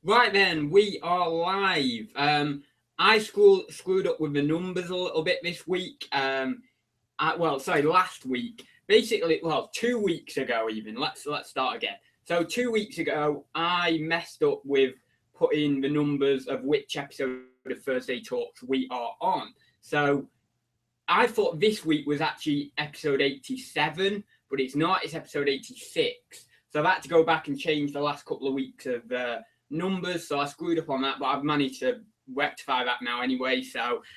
Right then, we are live. I screwed up with the numbers a little bit this week. Last week. Basically, well, 2 weeks ago even. Let's start again. So 2 weeks ago, I messed up with putting the numbers of which episode of Thursday Talks we are on. So I thought this week was actually episode 87, but it's not. It's episode 86. So I've had to go back and change the last couple of weeks of numbers. So I screwed up on that, but I've managed to rectify that now anyway.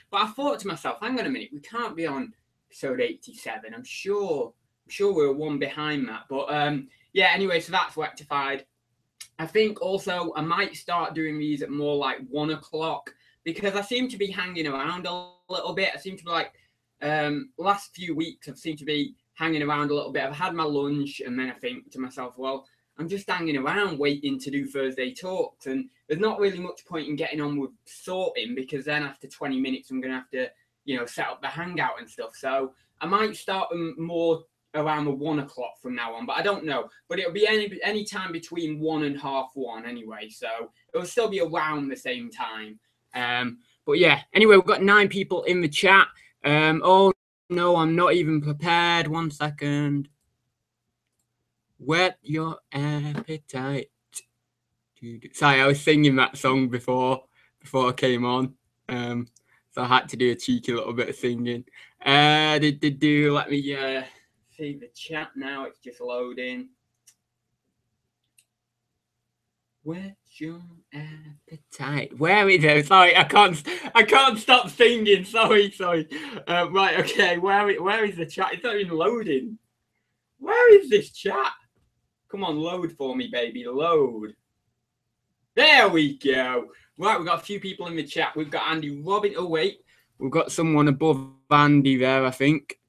But I thought to myself, hang on a minute, we can't be on episode 87. I'm sure we're one behind that. But yeah, anyway, so that's rectified. I think also I might start doing these at more like 1 o'clock because I seem to be hanging around a little bit. I seem to be like last few weeks I've seemed to be hanging around a little bit. I've had my lunch and then I think to myself, well, I'm just hanging around waiting to do Thursday Talks, and there's not really much point in getting on with sorting because then after 20 minutes I'm going to have to, set up the hangout and stuff. So I might start them more around the 1 o'clock from now on, but I don't know. But it'll be any time between 1 and half 1 anyway, so it'll still be around the same time. But yeah, anyway, we've got 9 people in the chat. Oh no, I'm not even prepared. 1 second. Whet your appetite. Sorry, I was singing that song before I came on. So I had to do a cheeky little bit of singing. Let me see the chat now. It's just loading. Whet your appetite. Where is it? Sorry, I can't stop singing. Sorry. Right, okay. Where is the chat? It's not even loading. Where is this chat? Come on, load for me, baby. Load. There we go. Right, we've got a few people in the chat. We've got Andy Robin. Oh, wait. We've got someone above Andy there, I think.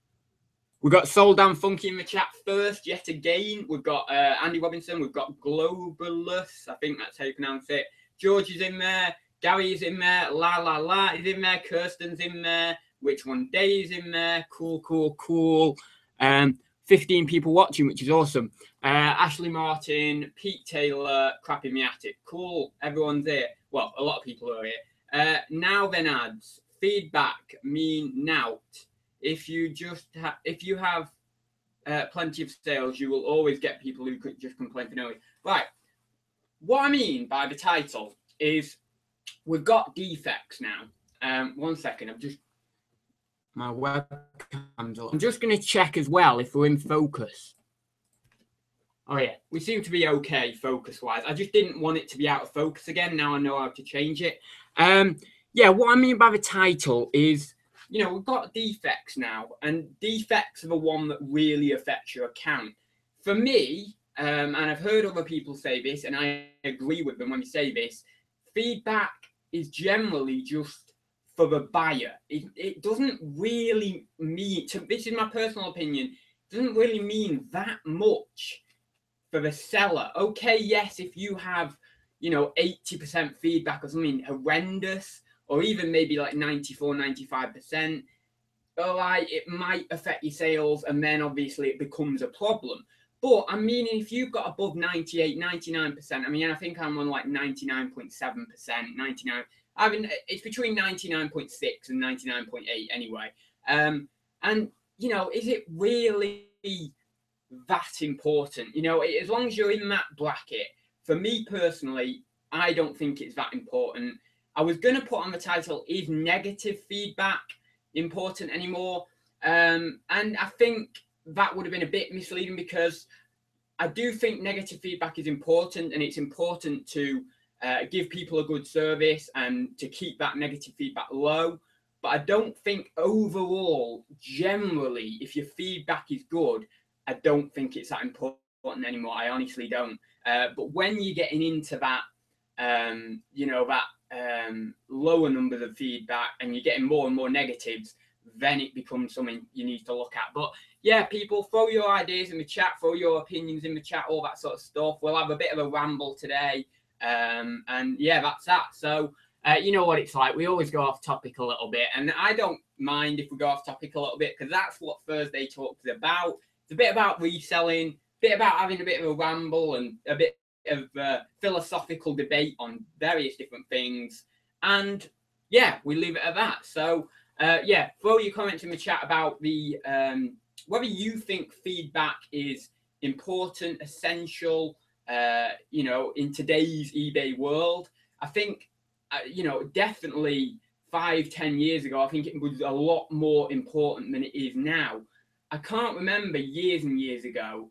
We've got Soul Down Funky in the chat first, yet again. We've got Andy Robinson. We've got Globalus. I think that's how you pronounce it. George is in there. Gary is in there. La La La is in there. Kirsten's in there. Which One Day is in there. Cool. 15 people watching, which is awesome. Ashley Martin, Pete Taylor, Crap in the Attic. Cool. Everyone's here. Well, a lot of people are here. Now then ads. Feedback mean nout. If you have plenty of sales, you will always get people who could just complain for no reason. Right. What I mean by the title is we've got defects now. 1 second. My webcam's on. I'm just going to check as well if we're in focus. Oh yeah, we seem to be okay focus-wise. I just didn't want it to be out of focus again. Now I know how to change it. Yeah, what I mean by the title is, we've got defects now, and defects are the one that really affects your account. For me, and I've heard other people say this, and I agree with them when they say this, feedback is generally just for the buyer. It doesn't really mean, this is my personal opinion, it doesn't really mean that much for the seller. Okay, yes, if you have, 80% feedback or something horrendous, or even maybe like 94, 95%, all right, it might affect your sales, and then obviously it becomes a problem. But I mean, if you've got above 98, 99%, I mean, I think I'm on like 99.7%, 99. I mean, it's between 99.6 and 99.8 anyway. And, is it really that important? As long as you're in that bracket, for me personally, I don't think it's that important. I was going to put on the title, is negative feedback important anymore? And I think that would have been a bit misleading because I do think negative feedback is important, and it's important to give people a good service and to keep that negative feedback low. But I don't think overall, generally, if your feedback is good, I don't think it's that important anymore. I honestly don't. But when you're getting into that, lower numbers of feedback and you're getting more and more negatives, then it becomes something you need to look at. But yeah, people, throw your ideas in the chat, throw your opinions in the chat, all that sort of stuff. We'll have a bit of a ramble today. And yeah, that's that. So, you know what it's like. We always go off topic a little bit, and I don't mind if we go off topic a little bit because that's what Thursday Talks is about. It's a bit about reselling, a bit about having a bit of a ramble and a bit of philosophical debate on various different things. And yeah, we leave it at that. So yeah, throw your comments in the chat about the whether you think feedback is important, essential, you know, in today's eBay world. I think, you know, definitely 5-10 years ago, I think it was a lot more important than it is now. I can't remember years and years ago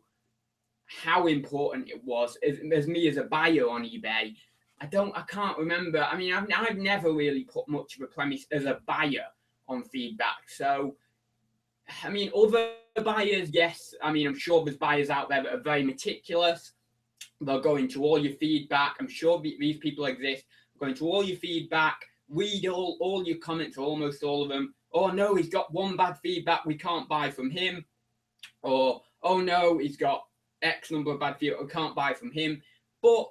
how important it was as me as a buyer on eBay. I can't remember. I mean, I've never really put much of a premise as a buyer on feedback. So, I mean, other buyers, yes. I mean, I'm sure there's buyers out there that are very meticulous. They'll go into all your feedback. I'm sure these people exist. Go into all your feedback, read all your comments, or almost all of them. Oh no, he's got one bad feedback, we can't buy from him. Or, oh no, he's got X number of bad feedback, we can't buy from him. But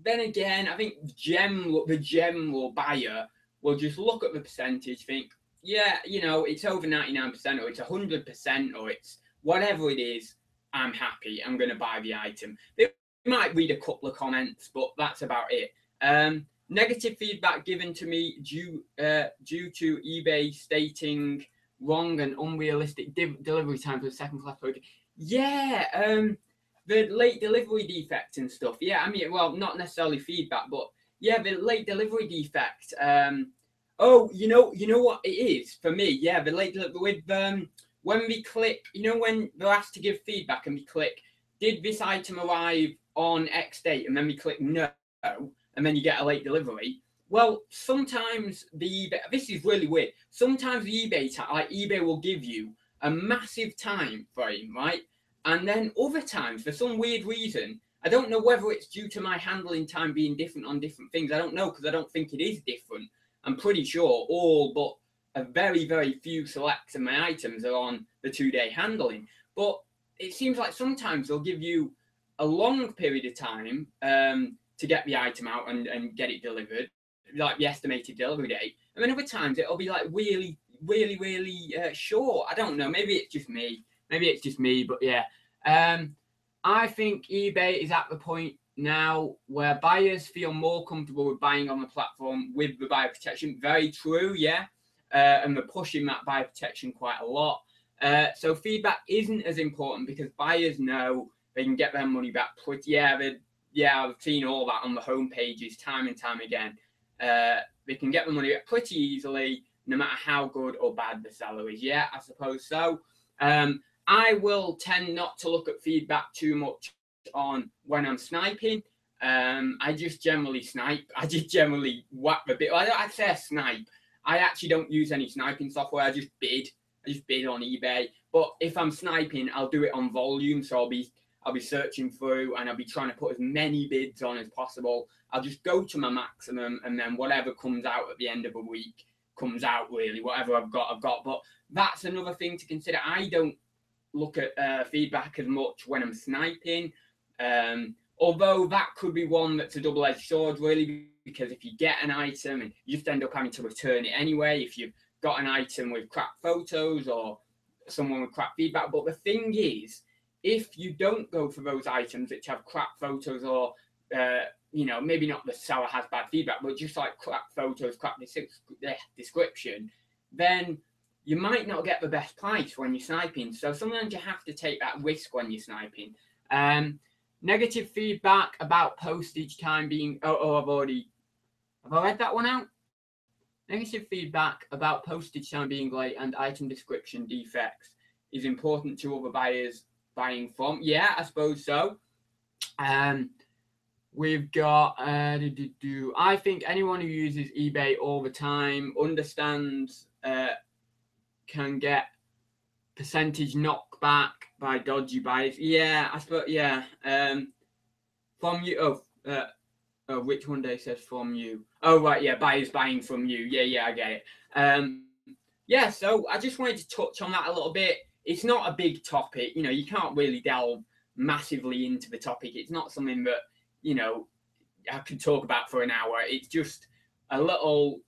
then again, I think the general buyer will just look at the percentage, think, yeah, you know, it's over 99%, or it's 100%, or it's whatever it is, I'm happy, I'm going to buy the item. They might read a couple of comments, but that's about it. Negative feedback given to me due to eBay stating wrong and unrealistic delivery time for the second-class product. Yeah, the late delivery defect and stuff. Yeah, I mean, well, not necessarily feedback, but yeah, the late delivery defect. Oh, you know what it is for me. Yeah, the late delivery with when we click, you know, when they're asked to give feedback and we click, did this item arrive on X date? And then we click no, and then you get a late delivery. Well, sometimes this is really weird. Sometimes the eBay will give you a massive time frame, right? And then other times, for some weird reason, I don't know whether it's due to my handling time being different on different things. I don't know, because I don't think it is different. I'm pretty sure all but a very, very few selects of my items are on the 2-day handling. But it seems like sometimes they'll give you a long period of time to get the item out and get it delivered, like the estimated delivery date. And then other times it'll be like really, really, really short. I don't know. Maybe it's just me. But yeah. I think eBay is at the point now where buyers feel more comfortable with buying on the platform with the buyer protection. Very true, yeah. And they're pushing that buyer protection quite a lot. So feedback isn't as important because buyers know they can get their money back. Yeah, I've seen all that on the home pages time and time again. They can get the money back pretty easily, no matter how good or bad the seller is. Yeah, I suppose so. I will tend not to look at feedback too much on when I'm sniping. I just generally snipe. I just generally whack the bit. I'd say I snipe. I actually don't use any sniping software. I just bid. On eBay. But if I'm sniping, I'll do it on volume. So I'll be searching through and I'll be trying to put as many bids on as possible. I'll just go to my maximum, and then whatever comes out at the end of a week comes out, really. Whatever I've got. But that's another thing to consider. I don't look at feedback as much when I'm sniping. Although that could be one that's a double-edged sword, really, because if you get an item and you just end up having to return it anyway, if you've got an item with crap photos or someone with crap feedback. But the thing is, if you don't go for those items which have crap photos or, you know, maybe not the seller has bad feedback, but just like crap photos, crap description, then you might not get the best price when you're sniping. So sometimes you have to take that risk when you're sniping. Negative feedback about postage time being... Have I read that one out? Negative feedback about postage time being late and item description defects is important to other buyers buying from. Yeah, I suppose so. We've got... I think anyone who uses eBay all the time understands... can get percentage knockback by dodgy buyers. Yeah, I suppose. Yeah. From you. Which one day says from you? Oh, right. Yeah, buyers buying from you. Yeah, I get it. Yeah. So I just wanted to touch on that a little bit. It's not a big topic. You know, you can't really delve massively into the topic. It's not something that, you know, I could talk about for an hour. It's just a little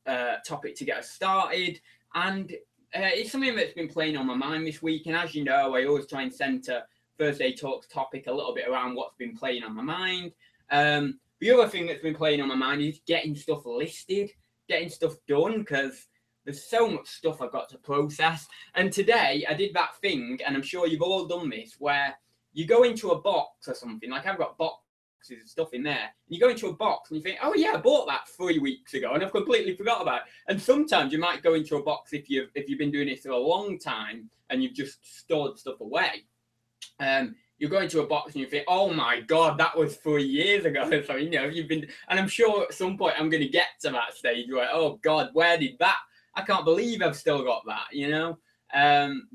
topic to get us started, and it's something that's been playing on my mind this week. And as you know, I always try and centre Thursday Talks topic a little bit around what's been playing on my mind. The other thing that's been playing on my mind is getting stuff listed, getting stuff done, because there's so much stuff I've got to process. And today I did that thing, and I'm sure you've all done this, where you go into a box or something, like I've got boxes of stuff in there, and you go into a box and you think, oh yeah, I bought that 3 weeks ago and I've completely forgot about it. And sometimes you might go into a box if you've been doing it for a long time and you've just stored stuff away. You go into a box and you think, oh my God, that was 3 years ago. So, you know, you've been, and I'm sure at some point I'm going to get to that stage where, oh God, where did that? I can't believe I've still got that, you know?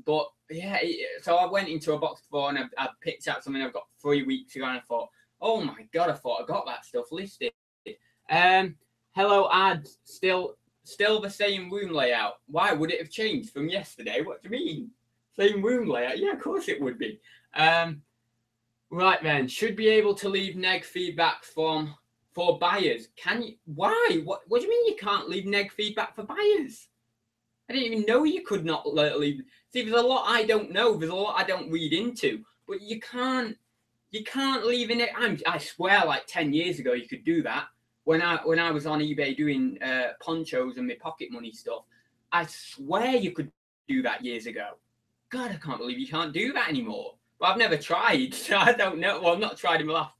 But yeah, so I went into a box before and I picked out something I've got 3 weeks ago, and I thought, oh my God, I thought I got that stuff listed. Hello, ads, still the same room layout. Why would it have changed from yesterday? What do you mean? Same room layout? Yeah, of course it would be. Right then, should be able to leave neg feedback for buyers. Can you? Why? What do you mean you can't leave neg feedback for buyers? I didn't even know you could not leave. See, there's a lot I don't know. There's a lot I don't read into. But you can't leave in it. I swear, like 10 years ago, you could do that. When I was on eBay doing ponchos and my pocket money stuff, I swear you could do that years ago. God, I can't believe you can't do that anymore. But I've never tried, so I don't know. Well, I've not tried in the last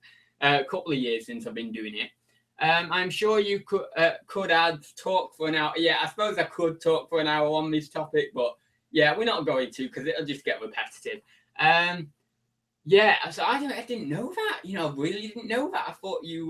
couple of years since I've been doing it. I'm sure you could add talk for an hour. Yeah, I suppose I could talk for an hour on this topic, but yeah, we're not going to because it'll just get repetitive. Yeah, so I didn't know that. You know, I really didn't know that. I thought you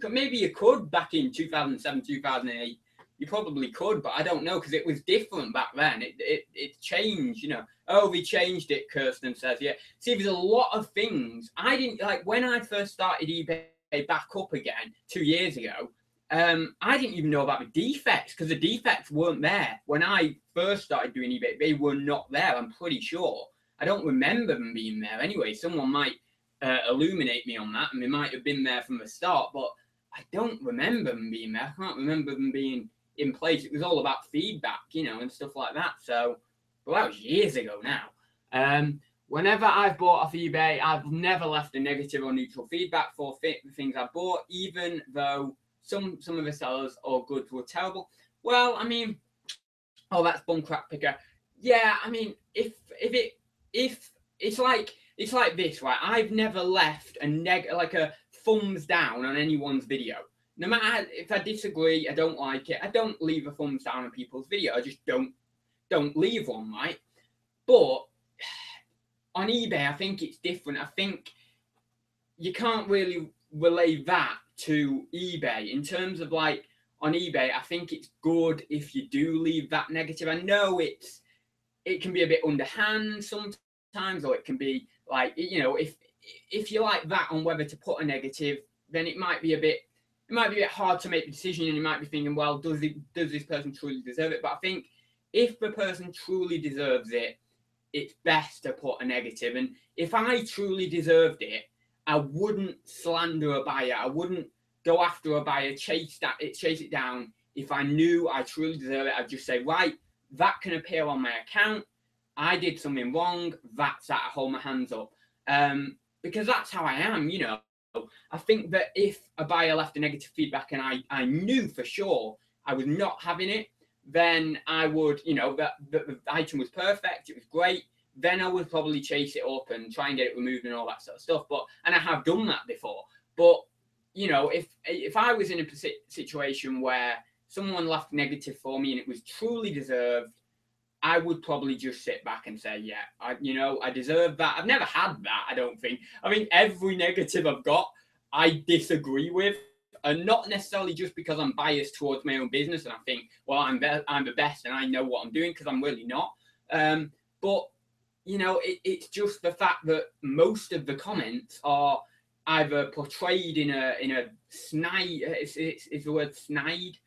could. Maybe you could back in 2007, 2008. You probably could, but I don't know because it was different back then. It changed, you know. Oh, we changed it, Kirsten says. Yeah. See, there's a lot of things. I didn't, like, when I first started eBay back up again 2 years ago, I didn't even know about the defects because the defects weren't there. When I first started doing eBay, they were not there, I'm pretty sure. I don't remember them being there anyway. Someone might illuminate me on that, and they might have been there from the start, but I don't remember them being there. I can't remember them being in place. It was all about feedback, you know, and stuff like that. So, well, that was years ago now. Whenever I've bought off eBay, I've never left a negative or neutral feedback for the things I've bought, even though some of the sellers or goods were terrible. Well, I mean, oh, that's bum crap picker. Yeah, I mean, if it's like this, right? I've never left a thumbs down on anyone's video. No matter if I disagree, I don't like it, I don't leave a thumbs down on people's video. I just don't leave one, right? But on eBay, I think it's different. I think you can't really relay that to eBay in terms of, like, on eBay. I think it's good if you do leave that negative. I know it can be a bit underhand sometimes, or it can be like, you know, if you like that on whether to put a negative, then it might be a bit hard to make the decision, and you might be thinking, well, does this person truly deserve it? But I think if the person truly deserves it, it's best to put a negative. And if I truly deserved it, I wouldn't slander a buyer. I wouldn't go after a buyer, chase it down. If I knew I truly deserve it, I'd just say, right, that can appear on my account. I did something wrong. That's that. I hold my hands up. Because that's how I am, you know. I think that if a buyer left a negative feedback and I knew for sure I was not having it, then I would, you know, that the item was perfect, it was great, then I would probably chase it up and try and get it removed and all that sort of stuff. And I have done that before. But, you know, if I was in a situation where someone left negative for me and it was truly deserved, I would probably just sit back and say, yeah, I deserve that. I've never had that, I don't think. I mean, every negative I've got, I disagree with. And not necessarily just because I'm biased towards my own business and I think, well, I'm the best and I know what I'm doing, because I'm really not. But, you know, it's just the fact that most of the comments are either portrayed in a snide, is the word snide,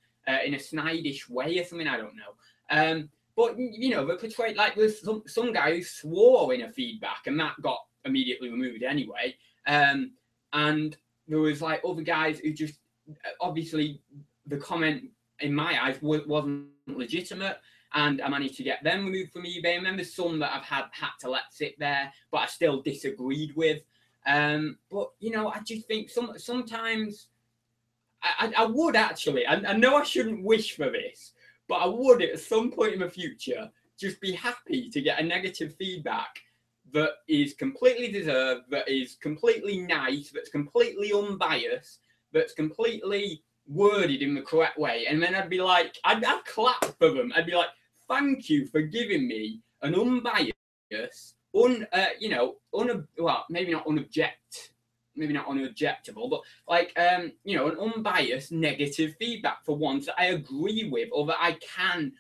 in a snide-ish way or something, I don't know. But, you know, they're portrayed like there's some guy who swore in a feedback and that got immediately removed anyway. And there was like other guys who just, obviously the comment in my eyes wasn't legitimate, and I managed to get them removed from eBay. And then there's some that I've had to let sit there, but I still disagreed with. But you know, I just think sometimes I would actually, I know I shouldn't wish for this, but I would at some point in the future just be happy to get a negative feedback that is completely deserved, that is completely nice, that's completely unbiased, that's completely worded in the correct way. And then I'd be like, I'd clap for them. I'd be like, thank you for giving me an unbiased, well, maybe not unobjectable, but like, you know, an unbiased negative feedback for ones that I agree with or that I can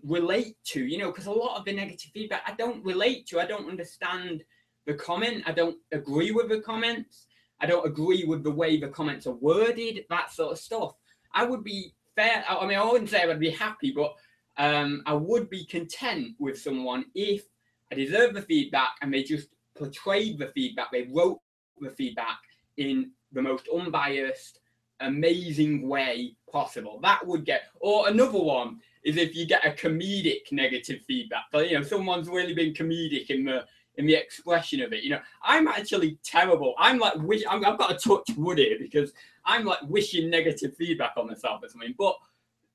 relate to, you know, because a lot of the negative feedback I don't relate to. I don't understand the comment. I don't agree with the comments. I don't agree with the way the comments are worded, that sort of stuff. I would be fair. I mean, I wouldn't say I would be happy, but I would be content with someone if I deserve the feedback and they just portrayed the feedback, they wrote the feedback in the most unbiased, amazing way possible. That would get, or another one is if you get a comedic negative feedback. So, you know, someone's really been comedic in the expression of it. You know, I'm actually terrible. I'm like, I've got to touch wood here because I'm like wishing negative feedback on myself or something. But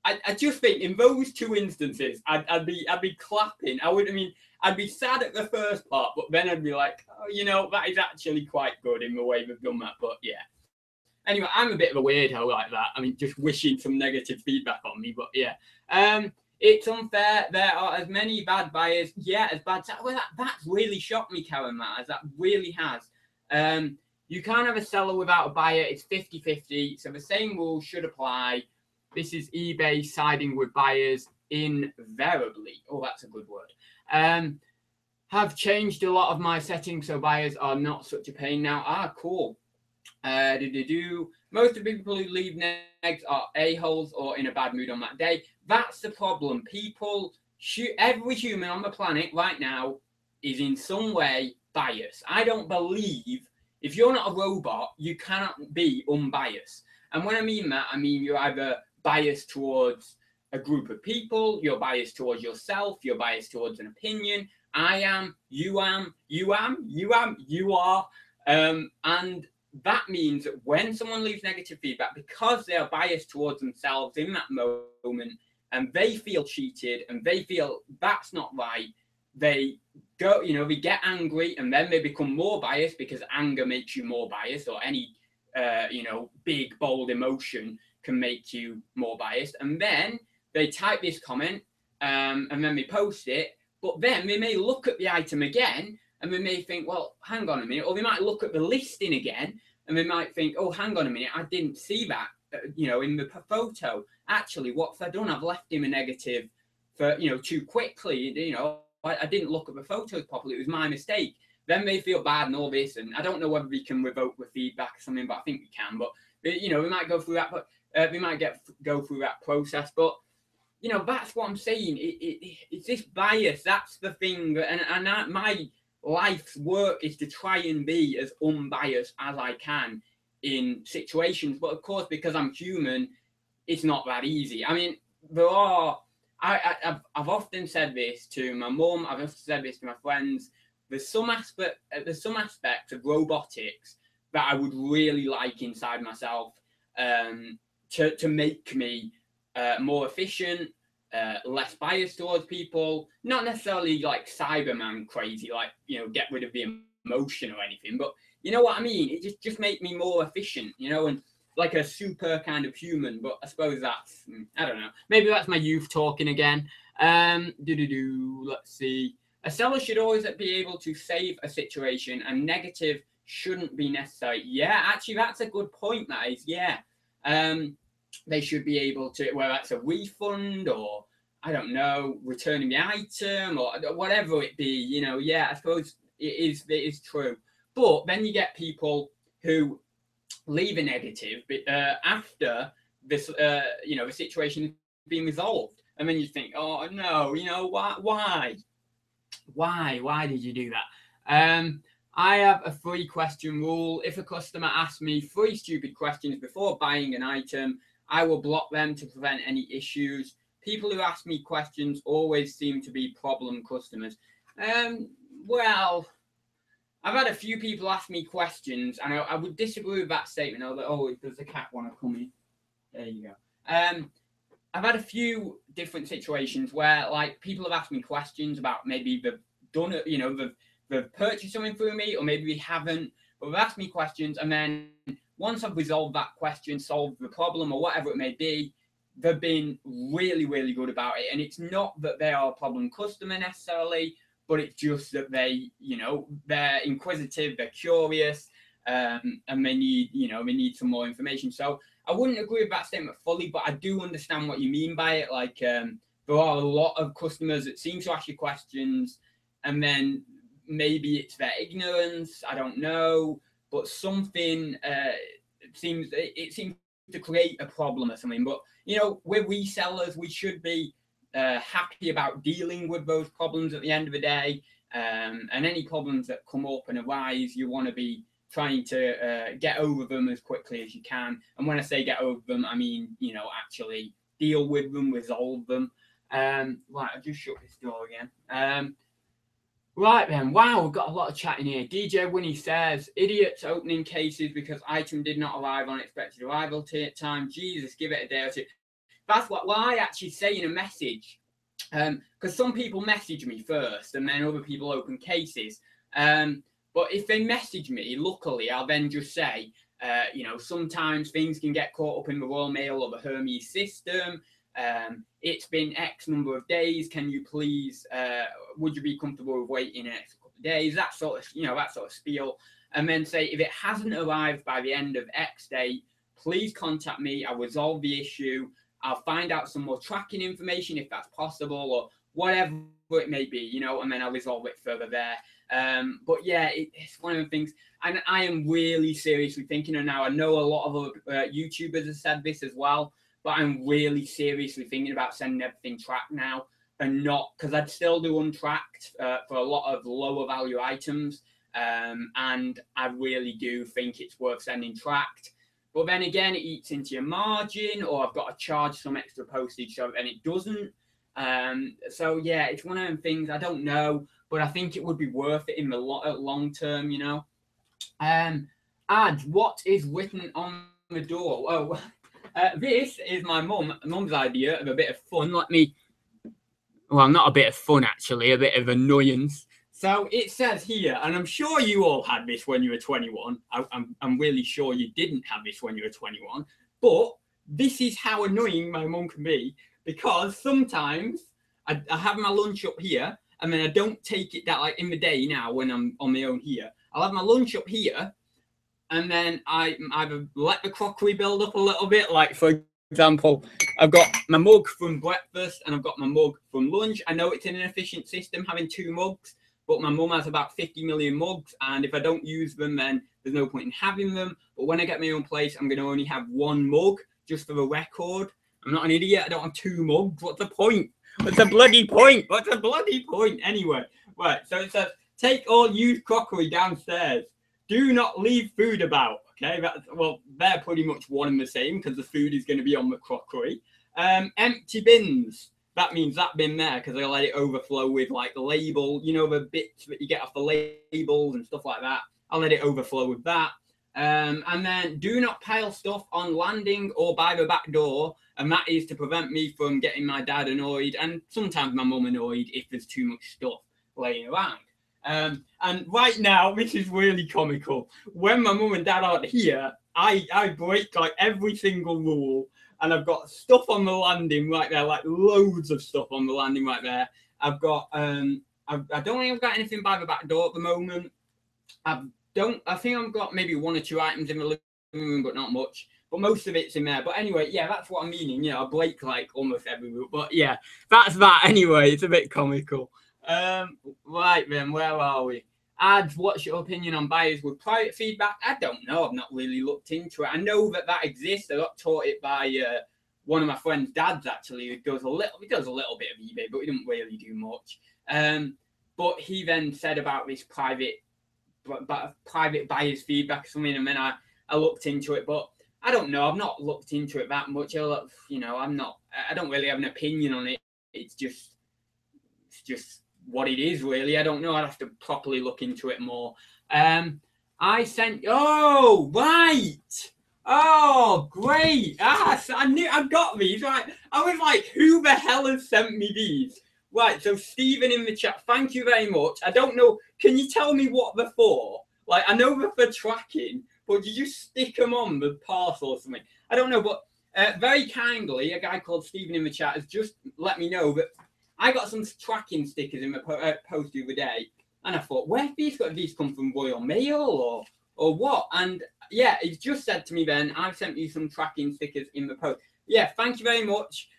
I just think in those two instances, I'd be clapping. I'd be sad at the first part, but then I'd be like, oh, you know, that is actually quite good in the way they've done that. But yeah. Anyway, I'm a bit of a weirdo like that. I mean, just wishing some negative feedback on me. But yeah, it's unfair. There are as many bad buyers. Yeah, as bad. Well, that's really shocked me, Karen, that really has. You can't have a seller without a buyer. It's 50-50. So the same rules should apply. This is eBay siding with buyers invariably. Oh, that's a good word. Have changed a lot of my settings so buyers are not such a pain now. Ah, cool. Most of the people who leave negs are a-holes or in a bad mood on that day. That's the problem. People, every human on the planet right now is in some way biased. I don't believe, if you're not a robot, you cannot be unbiased. And when I mean that, I mean you're either biased towards a group of people, you're biased towards yourself, you're biased towards an opinion. I am, you am, you are. And that means that when someone leaves negative feedback, because they are biased towards themselves in that moment, and they feel cheated and they feel that's not right, they go, you know, they get angry and then they become more biased because anger makes you more biased, or any, you know, big, bold emotion can make you more biased. And then they type this comment and then they post it, but then they may look at the item again and they may think, well, hang on a minute, or they might look at the listing again and they might think, oh, hang on a minute, I didn't see that, you know, in the photo. Actually, what have I done? I've left him a negative for, you know, too quickly. You know, I didn't look at the photos properly. It was my mistake. Then they feel bad and all this. And I don't know whether we can revoke the feedback or something, but I think we can. But, you know, we might go through that, but we might go through that process. But, you know, that's what I'm saying. It's this bias. That's the thing. And my life's work is to try and be as unbiased as I can in situations. But of course, because I'm human, it's not that easy. I mean, there are, I've often said this to my mum, I've often said this to my friends. There's some aspects of robotics that I would really like inside myself, to make me more efficient, less biased towards people, not necessarily like Cyberman crazy, like, you know, get rid of the emotion or anything, but you know what I mean? It just make me more efficient, you know, and like a super kind of human. But I suppose that's, I don't know, maybe that's my youth talking again. Let's see. A seller should always be able to save a situation, and negative shouldn't be necessary. Yeah, actually, that's a good point, that is. Yeah. They should be able to, whether that's a refund or, I don't know, returning the item or whatever it be, you know. Yeah, I suppose it is true. But then you get people who leave a negative after this, you know, the situation has been resolved, and then you think, oh no, you know, why did you do that? I have a 3-question rule. If a customer asks me 3 stupid questions before buying an item, I will block them to prevent any issues. People who ask me questions always seem to be problem customers. Well, I've had a few people ask me questions, and I would disagree with that statement. Oh, does the cat want to come in? There you go. I've had a few different situations where like people have asked me questions about maybe they've done it, they've purchased something through me, or maybe they haven't, but they've asked me questions, and then once I've resolved that question, solved the problem, or whatever it may be, they've been really, really good about it. And it's not that they are a problem customer necessarily, but it's just that they, they're inquisitive, they're curious, and they need some more information. So I wouldn't agree with that statement fully, but I do understand what you mean by it. Like, there are a lot of customers that seem to ask you questions, and then maybe it's their ignorance, I don't know, but something seems to create a problem or something. But we're resellers, we should be happy about dealing with those problems at the end of the day. And any problems that come up and arise, you want to be trying to get over them as quickly as you can. And when I say get over them, I mean, actually deal with them, resolve them. Right, I just shut this door again. Right then, wow, we've got a lot of chat in here. DJ Winnie says, idiots opening cases because item did not arrive on expected arrival time. Jesus, give it a day or two. That's what I actually say in a message. Because some people message me first and then other people open cases. But if they message me, luckily, I'll then just say, sometimes things can get caught up in the Royal Mail or the Hermes system. It's been X number of days. Can you please, would you be comfortable with waiting an extra couple of days? That sort of spiel. And then say, if it hasn't arrived by the end of X date, please contact me. I'll resolve the issue. I'll find out some more tracking information if that's possible, or whatever it may be, and then I'll resolve it further there. But yeah, it's one of the things, and I am really seriously thinking, and now I know a lot of other YouTubers have said this as well, but I'm really seriously thinking about sending everything tracked now, and not, because I'd still do untracked for a lot of lower value items, and I really do think it's worth sending tracked. But then again, it eats into your margin, or I've got to charge some extra postage, and it doesn't. So yeah, it's one of them things. I don't know, but I think it would be worth it in the long term, Add what is written on the door. Oh, this is my mum's idea of a bit of fun. Well, not a bit of fun actually, a bit of annoyance. So it says here, and I'm sure you all had this when you were 21. I'm really sure you didn't have this when you were 21. But this is how annoying my mum can be, because sometimes I have my lunch up here, and then I don't take it down, like in the day now when I'm on my own here. I'll have my lunch up here, and then I either let the crockery build up a little bit. Like, for example, I've got my mug from breakfast, and I've got my mug from lunch. I know it's an inefficient system having 2 mugs, but my mum has about 50 million mugs, and if I don't use them, then there's no point in having them. But when I get my own place, I'm going to only have 1 mug, just for the record. I'm not an idiot. I don't have 2 mugs. What's the point? What's the bloody point? What's the bloody point? Anyway, right. So it says, take all used crockery downstairs. Do not leave food about. Okay. Well, they're pretty much one and the same, because the food is going to be on the crockery. Empty bins. That means that bin there, because I let it overflow with like the label, the bits that you get off the labels and stuff like that. I'll let it overflow with that. And then do not pile stuff on landing or by the back door. And that is to prevent me from getting my dad annoyed, and sometimes my mum annoyed if there's too much stuff laying around. And right now, this is really comical. When my mum and dad aren't here, I break like every single rule. And I've got stuff on the landing right there, like loads of stuff on the landing right there. I've got, I don't think I've got anything by the back door at the moment. I think I've got maybe 1 or 2 items in the living room, but not much. But most of it's in there. But anyway, yeah, that's what I'm meaning. I break like almost every rule. But yeah, that's that anyway. It's a bit comical. Right then, where are we? Ads, what's your opinion on buyers with private feedback? I don't know. I've not really looked into it. I know that exists. I got taught it by one of my friend's dads, actually, who does a little bit of eBay, but he doesn't really do much. But he then said about this private buyers feedback or something, and then I looked into it, but I don't know. I've not looked into it that much. I don't really have an opinion on it. It's just what it is really. I don't know. I'd have to properly look into it more. I sent. Oh, right. Oh, great. So I knew I got these. Right. I was like, who the hell has sent me these? Right. So Stephen in the chat, thank you very much. I don't know. Can you tell me what they're for? Like, I know they're for tracking, but did you stick them on the parcel or something? I don't know, but very kindly, a guy called Stephen in the chat has just let me know that I got some tracking stickers in the post the other day, and I thought, where have these got? Have these come from Royal Mail or what? And yeah, he's just said to me then, I've sent you some tracking stickers in the post. Yeah, thank you very much.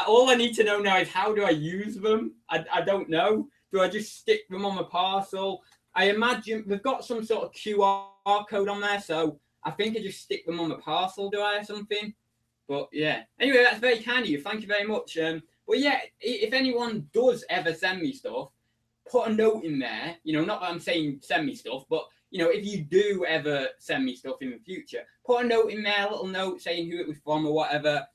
All I need to know now is how do I use them? I don't know. Do I just stick them on the parcel? I imagine we've got some sort of QR code on there, so I think I just stick them on the parcel, do I, or something? But yeah. Anyway, that's very kind of you. Thank you very much. But yeah, if anyone does ever send me stuff, put a note in there. You know, not that I'm saying send me stuff, but you know, if you do ever send me stuff in the future, put a note in there, a little note saying who it was from or whatever.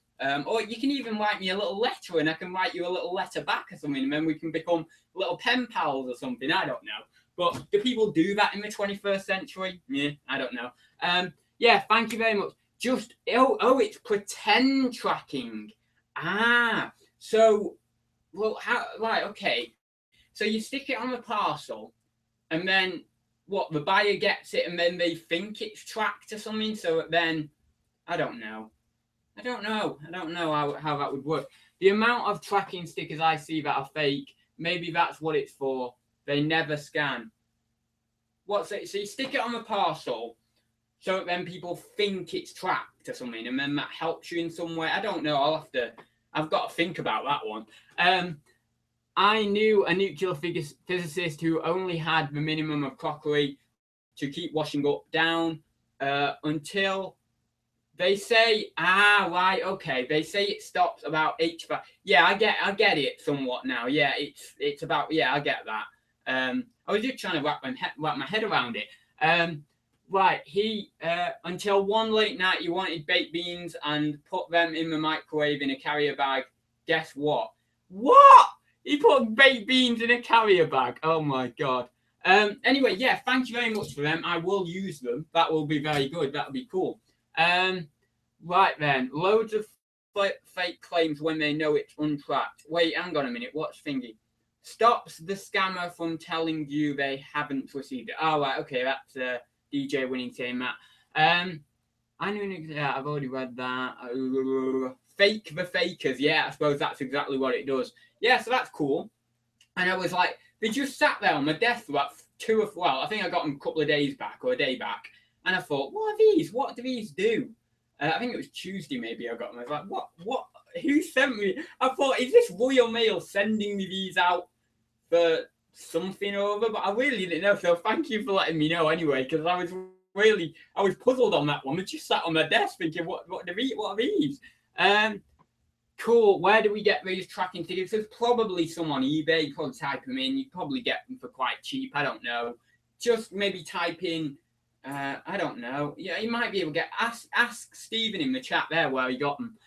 Or you can even write me a little letter and I can write you a little letter back or something, and then we can become little pen pals or something. I don't know. But do people do that in the 21st century? Yeah, I don't know. Yeah, thank you very much. Just, it's pretend tracking. So, well, how, right, okay. So you stick it on the parcel and then what, the buyer gets it and then they think it's tracked or something. So then, I don't know how that would work. The amount of tracking stickers I see that are fake, maybe that's what it's for. They never scan. What's it? So you stick it on the parcel so then people think it's tracked or something, and then that helps you in some way. I don't know. I've got to think about that one. I knew a nuclear physicist who only had the minimum of crockery to keep washing up down until they say, right, okay. They say it stops about HVAC. Yeah, I get it somewhat now. Yeah, it's about, yeah, I get that. I was just trying to wrap my head around it. Right, he until one late night he wanted baked beans and put them in the microwave in a carrier bag. Guess what? What? He put baked beans in a carrier bag. Oh my god. Anyway, yeah, thank you very much for them. I will use them. That will be very good. That'll be cool. Right then, loads of fake claims when they know it's untracked. Wait, hang on a minute. What's thingy? Stops the scammer from telling you they haven't received it. Oh, right, okay, that's DJ winning saying that. I knew. I've already read that. Fake the fakers. Yeah, I suppose that's exactly what it does. Yeah, so that's cool. And I was like, they just sat there on my desk for about I think I got them a couple of days back or a day back. And I thought, what are these? What do these do? I think it was Tuesday maybe I got them. I was like, what? Who sent me? I thought, is this Royal Mail sending me these out for something or other? But I really didn't know. So thank you for letting me know anyway, because I was puzzled on that one. I just sat on my desk thinking, what are these? Cool. Where do we get these tracking tickets? There's probably some on eBay. You probably type them in. You probably get them for quite cheap. I don't know. Just maybe type in. I don't know. Yeah, you might be able to get. Ask Stephen in the chat there where he got them.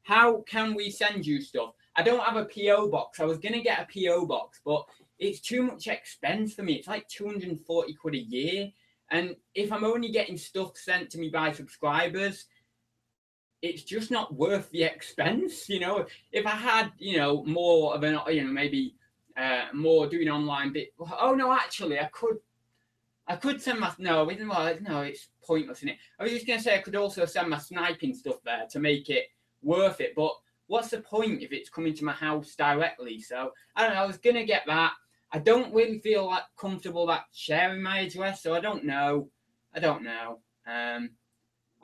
How can we send you stuff? I don't have a PO box. I was gonna get a PO box, but it's too much expense for me. It's like 240 quid a year, and if I'm only getting stuff sent to me by subscribers, it's just not worth the expense. You know, if I had, more of an, maybe more doing online bit. Oh no, actually, I could send my no, it's pointless, isn't it? I was just gonna say I could also send my sniping stuff there to make it worth it, but what's the point if it's coming to my house directly? So I don't know. I was gonna get that. I don't really feel like comfortable that sharing my address, so I don't know. I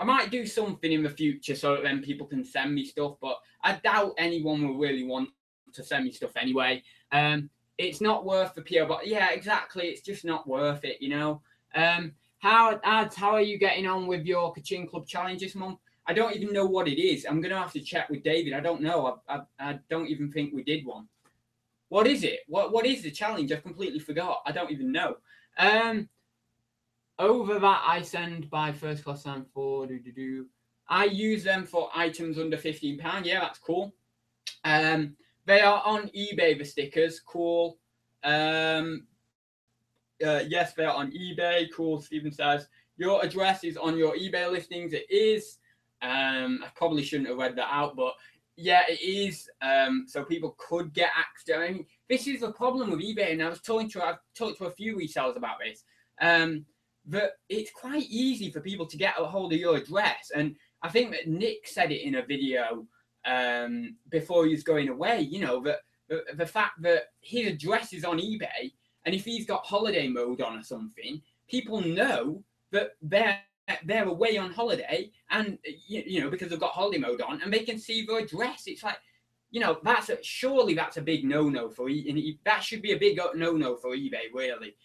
might do something in the future so that then people can send me stuff, but I doubt anyone will really want to send me stuff anyway. It's not worth the PO, but yeah, exactly. It's just not worth it, How are you getting on with your Kaching Club challenge this month? I don't even know what it is. I'm gonna have to check with David. I don't know. I don't even think we did one. What is it? What is the challenge? I've completely forgot. I don't even know. Over that, I send by first class and for I use them for items under £15. Yeah, that's cool. They are on eBay, the stickers. Cool. Yes, they're on eBay. Cool. Stephen says your address is on your eBay listings. It is. I probably shouldn't have read that out, but yeah, it is. So people could get access. I mean, this is the problem with eBay, and I've talked to a few resellers about this. That it's quite easy for people to get a hold of your address, and I think that Nick said it in a video before he was going away. You know, that the fact that his address is on eBay, and if he's got holiday mode on or something, people know that they're away on holiday, and you know, because they've got holiday mode on, and they can see their address. It's like, you know, surely that's a big no-no for that should be a big no-no for eBay, really.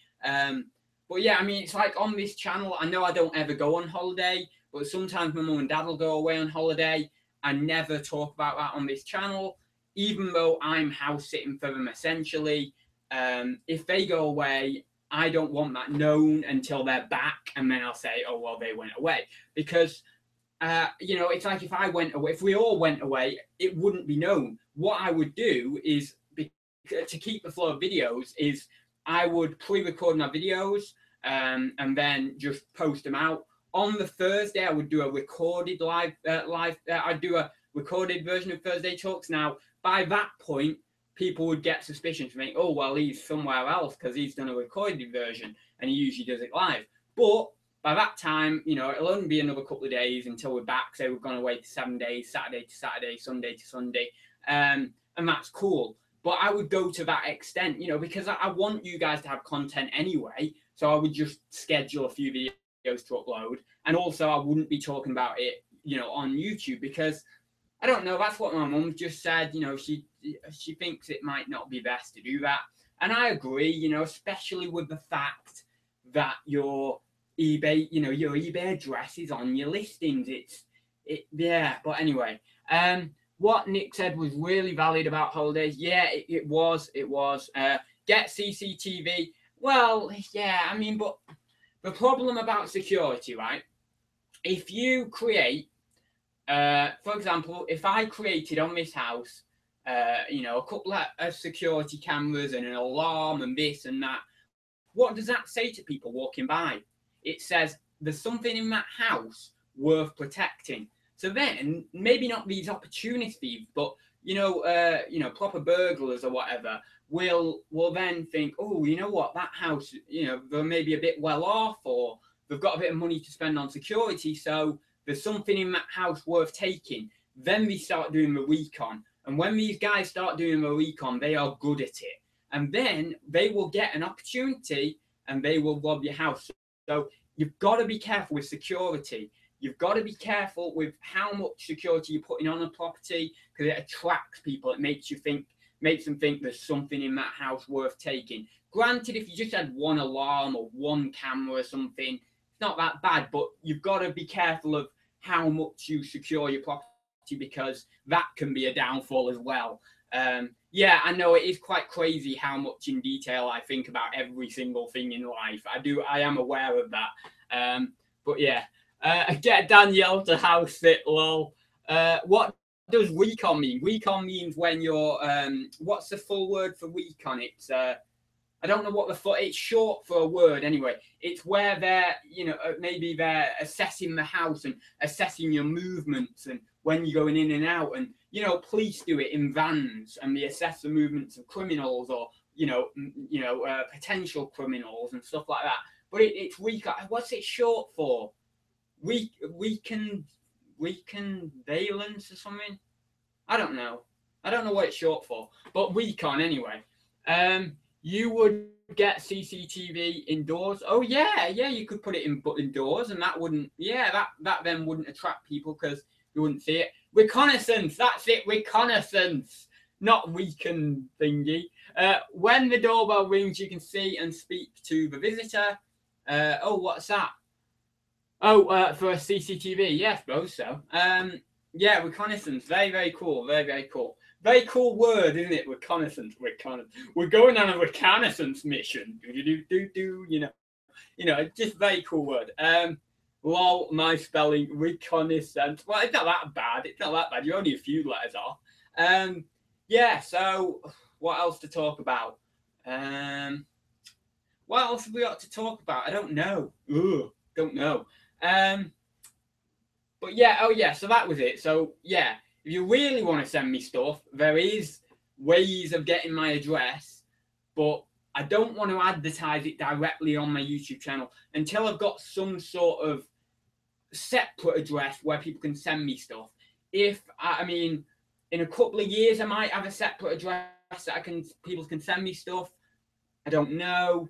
But yeah, I mean, it's like on this channel, I know I don't ever go on holiday, but sometimes my mum and dad will go away on holiday. I never talk about that on this channel, even though I'm house sitting for them essentially. If they go away, I don't want that known until they're back, and then I'll say, oh, well, they went away. Because, you know, it's like if I went away, if we all went away, it wouldn't be known. What I would do is, to keep the flow of videos, is I would pre-record my videos and then just post them out. On the Thursday, I would do a recorded I'd do a recorded version of Thursday Talks. Now, by that point, people would get suspicion to think, oh, well, he's somewhere else because he's done a recorded version and he usually does it live. But by that time, you know, it'll only be another couple of days until we're back. Say we've gone away for 7 days, Saturday to Saturday, Sunday to Sunday. And that's cool. But I would go to that extent, you know, because I want you guys to have content anyway. So I would just schedule a few videos to upload. And also I wouldn't be talking about it, you know, on YouTube, because I don't know, that's what my mum just said. You know, she thinks it might not be best to do that. And I agree, you know, especially with the fact that your eBay, you know, your eBay address is on your listings. Yeah, but anyway, what Nick said was really valid about holidays. Yeah, it was. Get CCTV. Well, yeah, I mean, but the problem about security, right? If you create, for example, if I created on this house, you know, a couple of security cameras and an alarm and this and that, what does that say to people walking by? It says there's something in that house worth protecting. So then, maybe not these opportunist thieves, but you know, proper burglars or whatever will then think, oh, you know what, that house, you know, they're maybe a bit well off, or they've got a bit of money to spend on security, so there's something in that house worth taking. Then we start doing the recon, and when these guys start doing the recon, they are good at it, and then they will get an opportunity and they will rob your house. So you've got to be careful with security. You've got to be careful with how much security you're putting on a property, because it attracts people. It makes them think there's something in that house worth taking. Granted, if you just had one alarm or one camera or something, it's not that bad, but you've got to be careful of how much you secure your property, because that can be a downfall as well. Yeah, I know it is quite crazy how much in detail I think about every single thing in life. I am aware of that. But yeah. Get Danielle to house sit, lol. What does recon mean? Recon means when you're, what's the full word for recon? It's, I don't know what it's short for a word anyway. It's where they're, you know, maybe they're assessing the house and assessing your movements and when you're going in and out. And, you know, police do it in vans, and they assess the movements of criminals, or, potential criminals and stuff like that. But it's recon. What's it short for? Weakened valence or something. I don't know what it's short for, but recon anyway. You would get CCTV indoors. Oh yeah, you could put it indoors, and that wouldn't. Yeah, that then wouldn't attract people because you wouldn't see it. Reconnaissance. That's it. Reconnaissance, not weakened thingy. When the doorbell rings, you can see and speak to the visitor. Oh, what's that? Oh, for a CCTV, yeah, I suppose so. Yeah, reconnaissance, very, very cool, very, very cool. Very cool word, isn't it? Reconnaissance, reconnaissance. We're going on a reconnaissance mission. You know, just very cool word. Lol, my spelling, reconnaissance. Well, it's not that bad. It's not that bad. You're only a few letters off. Yeah. So, what else to talk about? What else have we got to talk about? I don't know. Ugh, don't know. But yeah, oh yeah, so that was it. So yeah, if you really want to send me stuff, there is ways of getting my address, but I don't want to advertise it directly on my YouTube channel until I've got some sort of separate address where people can send me stuff. I mean, in a couple of years, I might have a separate address that people can send me stuff. I don't know.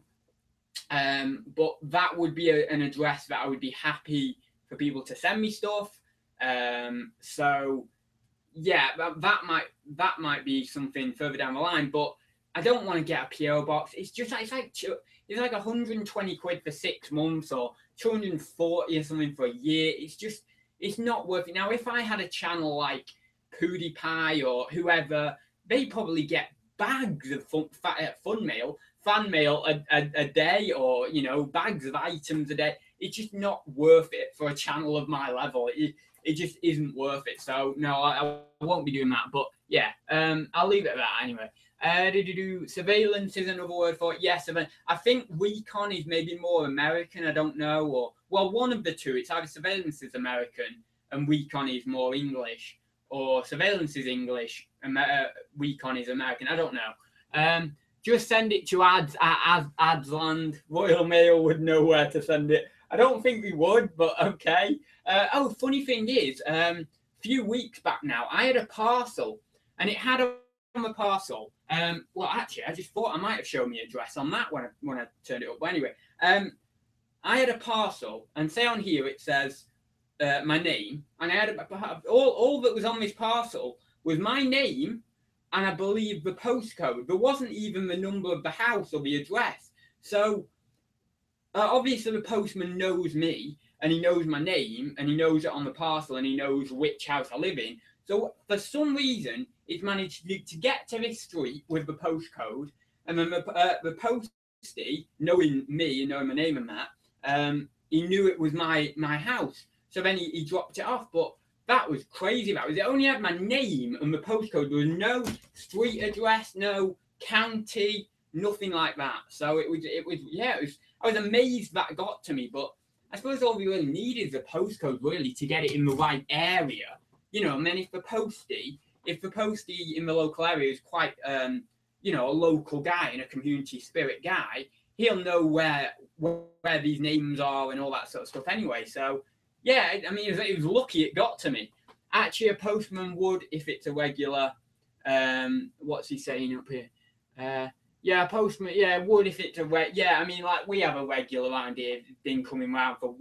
But that would be an address that I would be happy for people to send me stuff. So yeah, that might be something further down the line. But I don't want to get a PO box. It's like 120 quid for 6 months or 240 or something for a year. It's not worth it. Now, if I had a channel like PewDiePie or whoever, they probably get bags of fan mail a day, or bags of items a day. It's just not worth it for a channel of my level. It just isn't worth it. So no, I won't be doing that. But yeah, I'll leave it at that anyway. Surveillance is another word for it. Yes, I think recon is maybe more American. I don't know, or well, one of the two. It's either surveillance is American and recon is more English, or surveillance is English and recon is American. I don't know. Just send it to Adsland. Royal Mail would know where to send it. I don't think we would, but okay. Funny thing is, a few weeks back now, I had a parcel, and it had on the parcel. Well, actually, I just thought I might have shown me address on that when I turned it up. But anyway, I had a parcel, and say on here it says my name, and I had all that was on this parcel was my name, and I believe the postcode. There wasn't even the number of the house or the address. So obviously the postman knows me, and he knows my name, and he knows it on the parcel, and he knows which house I live in. So for some reason, it's managed to get to this street with the postcode, and then the postie, knowing me and knowing my name and that, he knew it was my house. So then he dropped it off. But that was crazy. It only had my name and the postcode. There was no street address, no county, nothing like that. So it was. I was amazed that got to me. But I suppose all we really need is the postcode, really, to get it in the right area. And then if the postie in the local area is quite, a local guy and a community spirit guy, he'll know where these names are and all that sort of stuff anyway. So. Yeah, I mean, it was lucky it got to me. Actually, a postman would, if it's a regular, what's he saying up here? A postman, would if it's I mean, like, we have a regular around here, been coming around for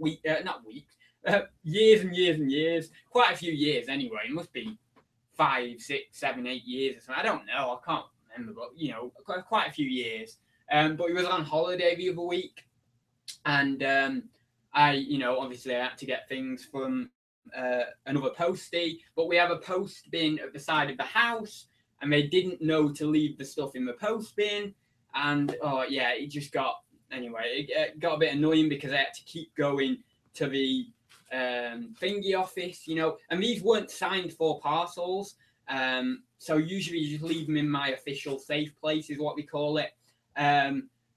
years and years and years. Quite a few years anyway. It must be 5, 6, 7, 8 years or something. I don't know, I can't remember, but, quite a few years. But he was on holiday the other week, and obviously I had to get things from another postie, but we have a post bin at the side of the house, and they didn't know to leave the stuff in the post bin, and it just got a bit annoying because I had to keep going to the thingy office, and these weren't signed for parcels, so usually you just leave them in my official safe place is what we call it.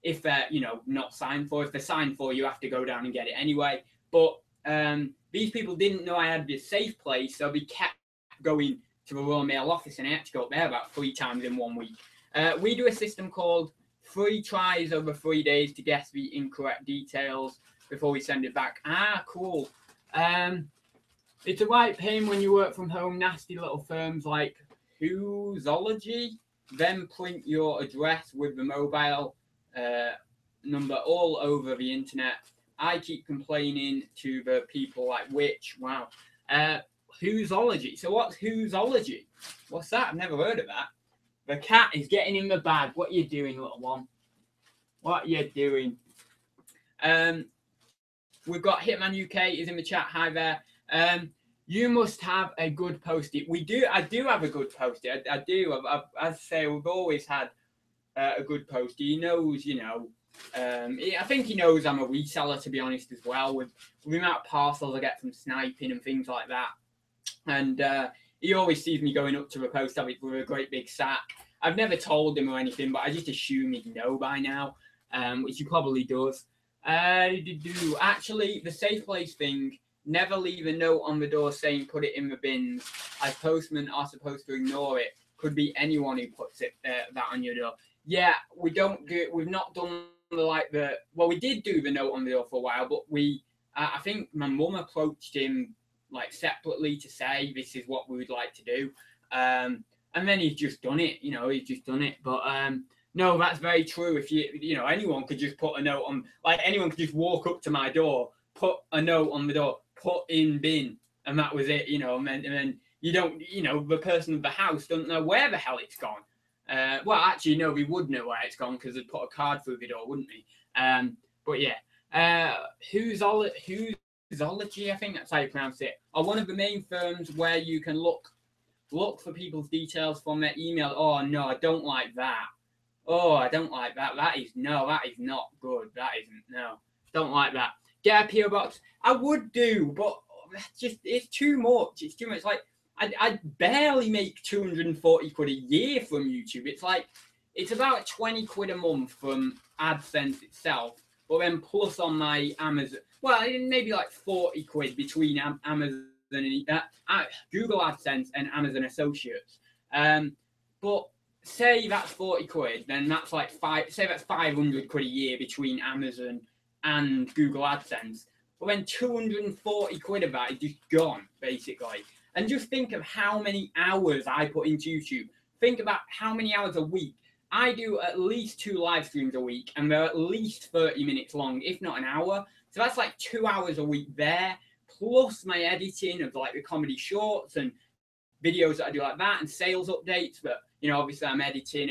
If they're, not signed for. If they're signed for, you have to go down and get it anyway. But these people didn't know I had this safe place, so we kept going to the Royal Mail office, and I had to go up there about 3 times in 1 week. We do a system called 3 tries over 3 days to guess the incorrect details before we send it back. Cool. It's a right pain when you work from home, nasty little firms like Who'sology, then print your address with the mobile number all over the internet. I keep complaining to the people like Who'sology. So what's Who'sology? What's that? I've never heard of that. The cat is getting in the bag. What are you doing, little one? What are you doing? We've got Hitman UK is in the chat. Hi there. You must have a good postie. I do have a good postie. I do. As I say, we've always had a good postie. He knows, I think he knows I'm a reseller, to be honest, as well, with the amount of parcels I get from sniping and things like that. And he always sees me going up to the post office with a great big sack. I've never told him or anything, but I just assume he'd know by now, which he probably does. Actually, the safe place thing, never leave a note on the door saying put it in the bins, as postmen are supposed to ignore it. Could be anyone who puts it that on your door. Yeah, we don't do it. We've not done well, we did do the note on the door for a while, but I think my mum approached him like separately to say this is what we would like to do, and then he's just done it. He's just done it. But no, that's very true. If anyone could just put a note on, like anyone could just walk up to my door, put a note on the door, put in bin, and that was it. And then you don't, the person of the house doesn't know where the hell it's gone. Well, actually, no, we would know where it's gone because they'd put a card through the door, wouldn't we? But yeah, Who'sology, I think that's how you pronounce it, are one of the main firms where you can look for people's details from their email. Oh no, I don't like that. Oh, I don't like that. That is not good. That isn't, no, don't like that. Get a PO box. I would do, but it's too much. It's too much. Like I barely make 240 quid a year from YouTube. It's about 20 quid a month from AdSense itself, but then plus on my Amazon, well, maybe like 40 quid between Amazon and Google AdSense and Amazon Associates. But say that's 40 quid, then that's like say that's 500 quid a year between Amazon and Google AdSense. But then 240 quid of that is just gone, basically. And just think of how many hours I put into YouTube. Think about how many hours a week. I do at least 2 live streams a week, and they're at least 30 minutes long, if not an hour. So that's like 2 hours a week there, plus my editing of like the comedy shorts and videos that I do like that, and sales updates that, obviously I'm editing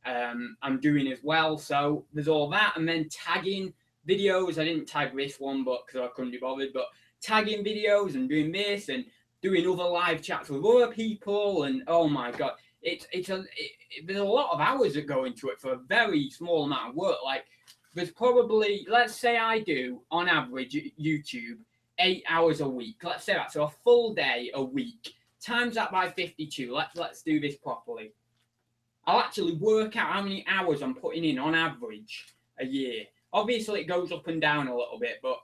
and I'm doing as well. So there's all that, and then tagging videos. I didn't tag this one, but because I couldn't be bothered, but tagging videos and doing this and doing other live chats with other people, and oh my god, there's a lot of hours that go into it for a very small amount of work. Like there's probably, let's say I do on average YouTube 8 hours a week. Let's say that, so a full day a week. Times that by 52. Let's do this properly. I'll actually work out how many hours I'm putting in on average a year. Obviously, it goes up and down a little bit, but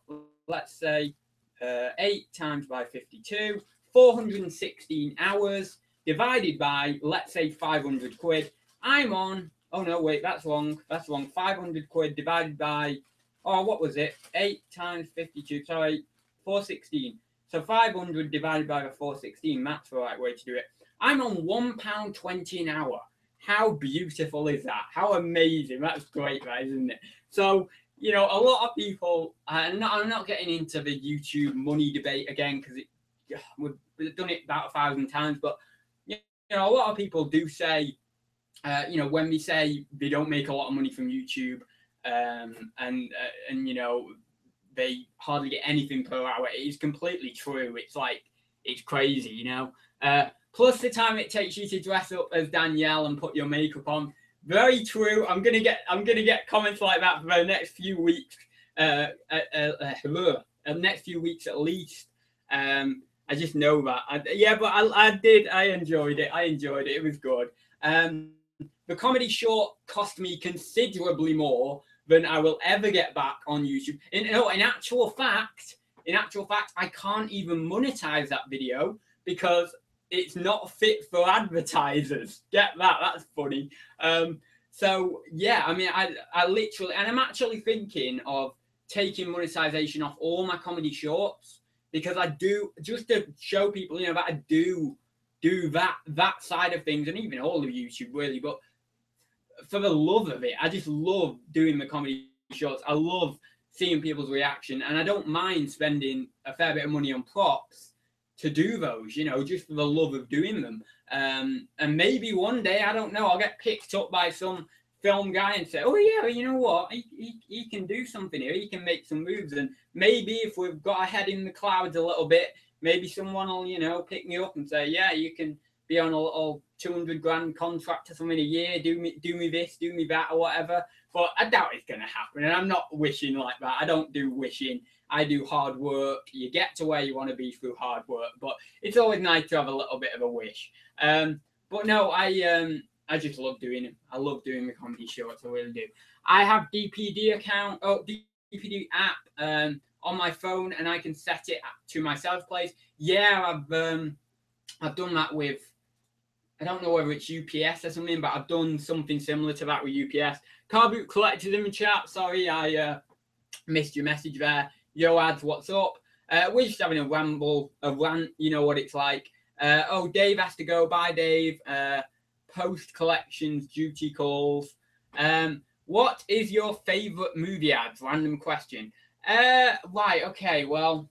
let's say 8 times by 52, 416 hours divided by, let's say, 500 quid. I'm on, oh no, wait, that's wrong. 500 quid divided by, what was it? 8 times 52, sorry, 416. So 500 divided by the 416, that's the right way to do it. I'm on £1.20 an hour. How beautiful is that? How amazing. That's great, that, isn't it? So, a lot of people, I'm not getting into the YouTube money debate again, because we've done it about 1,000 times, but, a lot of people do say, when they say they don't make a lot of money from YouTube, and they hardly get anything per hour, it is completely true. It's crazy, Plus the time it takes you to dress up as Danielle and put your makeup on. Very true. I'm gonna get comments like that for the next few weeks. Next few weeks at least. I just know that. I enjoyed it. It was good. The comedy short cost me considerably more than I will ever get back on YouTube. In actual fact, I can't even monetize that video because it's not fit for advertisers. Get that? That's funny. So yeah, I mean, I literally, and I'm actually thinking of taking monetization off all my comedy shorts, because I do, just to show people, that I do that side of things, and even all of YouTube really, but for the love of it, I just love doing the comedy shorts. I love seeing people's reaction, and I don't mind spending a fair bit of money on props to do those, just for the love of doing them. And maybe one day, I don't know, I'll get picked up by some film guy and say, oh yeah, you know what, he can do something here, he can make some moves, and maybe if we've got our head in the clouds a little bit, maybe someone will, pick me up and say, yeah, you can be on a little 200 grand contract or something a year, do me this, do me that, or whatever. But I doubt it's going to happen, and I'm not wishing like that. I don't do wishing. I do hard work. You get to where you want to be through hard work, but it's always nice to have a little bit of a wish. But no, I I just love doing them. I love doing the comedy shorts. I really do. I have DPD app on my phone, and I can set it to my sales place. Yeah, I've done that with. I don't know whether it's UPS or something, but I've done something similar to that with UPS. Car Boot Collectors in the chat. Sorry, I missed your message there. Yo, ads, what's up? We're just having a rant. You know what it's like. Oh, Dave has to go. Bye, Dave. Post collections, duty calls. What is your favorite movie ads? Random question. Right. Okay. Well,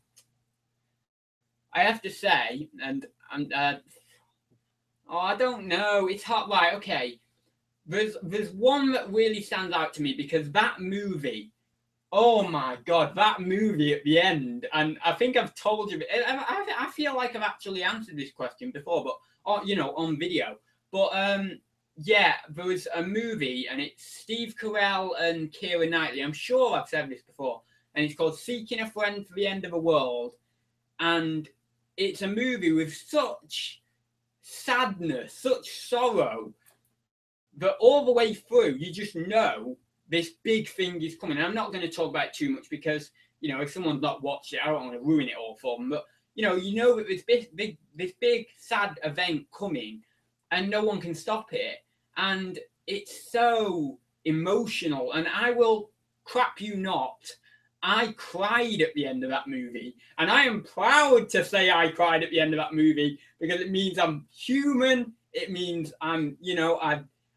I have to say, and I don't know. It's hard. Right. Okay. There's one that really stands out to me because that movie. Oh my God, that movie at the end, and I think I've told you. I feel like I've actually answered this question before, but on video. But yeah, there was a movie, and it's Steve Carell and Keira Knightley. I'm sure I've said this before, and it's called Seeking a Friend for the End of the World, and it's a movie with such sadness, such sorrow, that all the way through you just know this big thing is coming. And I'm not going to talk about it too much because, if someone's not watched it, I don't want to ruin it all for them. But, that this big sad event coming and no one can stop it. And it's so emotional. And I will crap you not. I cried at the end of that movie. And I am proud to say I cried at the end of that movie because it means I'm human. It means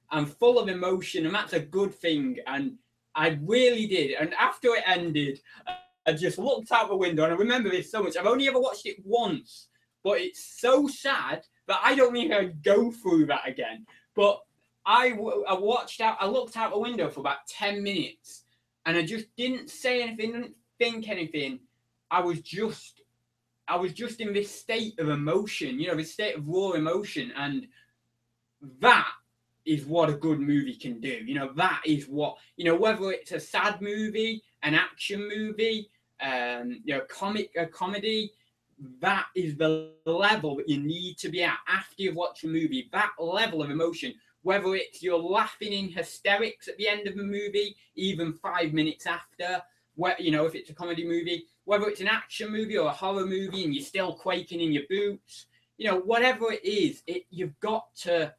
I'm full of emotion, and that's a good thing. And I really did. And after it ended, I just looked out the window, and I remember this so much. I've only ever watched it once, but it's so sad that I don't think I'd go through that again. But I looked out the window for about 10 minutes, and I just didn't say anything, didn't think anything. I was just in this state of emotion, this state of raw emotion, and that is what a good movie can do. That is what, whether it's a sad movie, an action movie, a comedy, that is the level that you need to be at after you've watched a movie. That level of emotion, whether it's you're laughing in hysterics at the end of a movie, even 5 minutes after, if it's a comedy movie, whether it's an action movie or a horror movie and you're still quaking in your boots, whatever it is, you've got to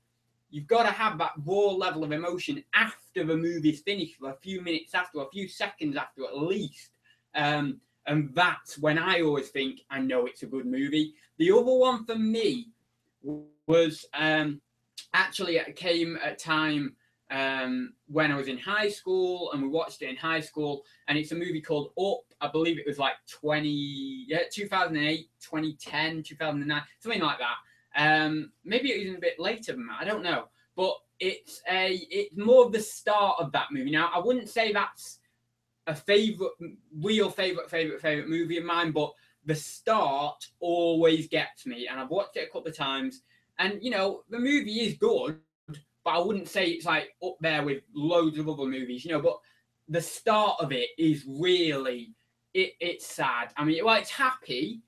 have that raw level of emotion after the movie's finished, for a few minutes after, a few seconds after at least. And that's when I always think I know it's a good movie. The other one for me was actually it came at a time when I was in high school, and we watched it in high school, and it's a movie called Up. I believe it was like 2008, 2010, 2009, something like that. Maybe it was a bit later than that. I don't know, but it's more of the start of that movie. Now, I wouldn't say that's a real favorite movie of mine, but the start always gets me, and I've watched it a couple of times. And the movie is good, but I wouldn't say it's like up there with loads of other movies. But the start of it is really it's sad. I mean, it's happy,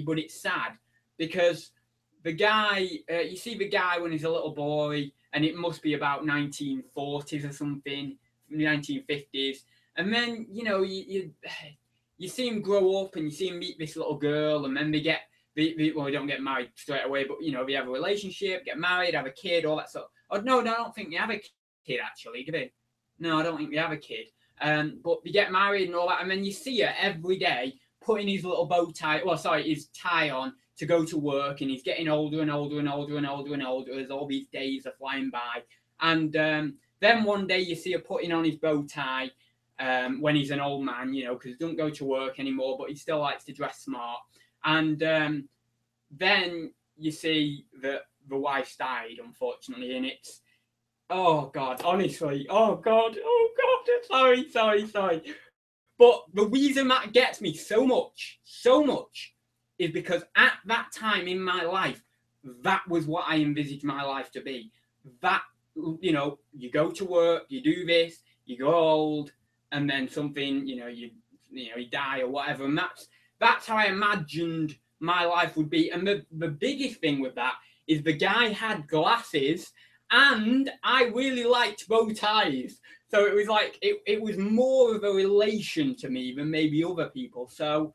but it's sad because the guy, you see the guy when he's a little boy, and it must be about 1940s or something, 1950s. And then, you see him grow up, and you see him meet this little girl, and then they don't get married straight away, but, they have a relationship, get married, have a kid, all that stuff. Oh, no, I don't think they have a kid, actually, do they? No, I don't think they have a kid. But they get married and all that, and then you see her every day putting his little his tie on to go to work, and he's getting older and older and older and older and older as all these days are flying by. And then one day you see her putting on his bow tie when he's an old man, because he doesn't go to work anymore, but he still likes to dress smart. And then you see that the wife's died, unfortunately, and it's, oh God, honestly, oh God, sorry. But the reason that gets me so much, is because at that time in my life, that was what I envisaged my life to be. That, you go to work, you do this, you grow old, and then something, you die or whatever. And that's how I imagined my life would be. And the biggest thing with that is the guy had glasses And I really liked bow ties. So it was like, it was more of a relation to me than maybe other people. So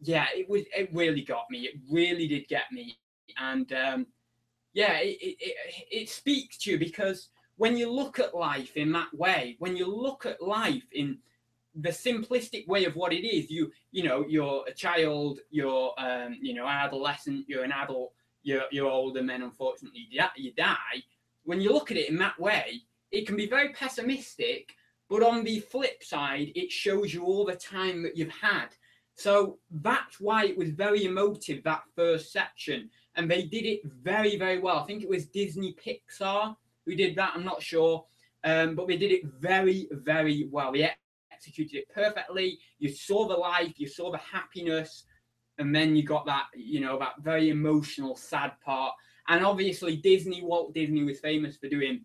yeah, it really got me. It really did get me. And yeah, it speaks to you, because when you look at life in that way, when you look at life in the simplistic way of what it is, you know, you're a child, you're you know, an adolescent, you're an adult, you're older, and then unfortunately you die. When you look at it in that way, it can be very pessimistic, but on the flip side, it shows you all the time that you've had. So that's why it was very emotive, that first section, and they did it very, very well. I think it was Disney Pixar who did that, I'm not sure, but they did it very, very well. They executed it perfectly. You saw the life, you saw the happiness, and then you got that, you know, that very emotional, sad part. And obviously, Walt Disney was famous for doing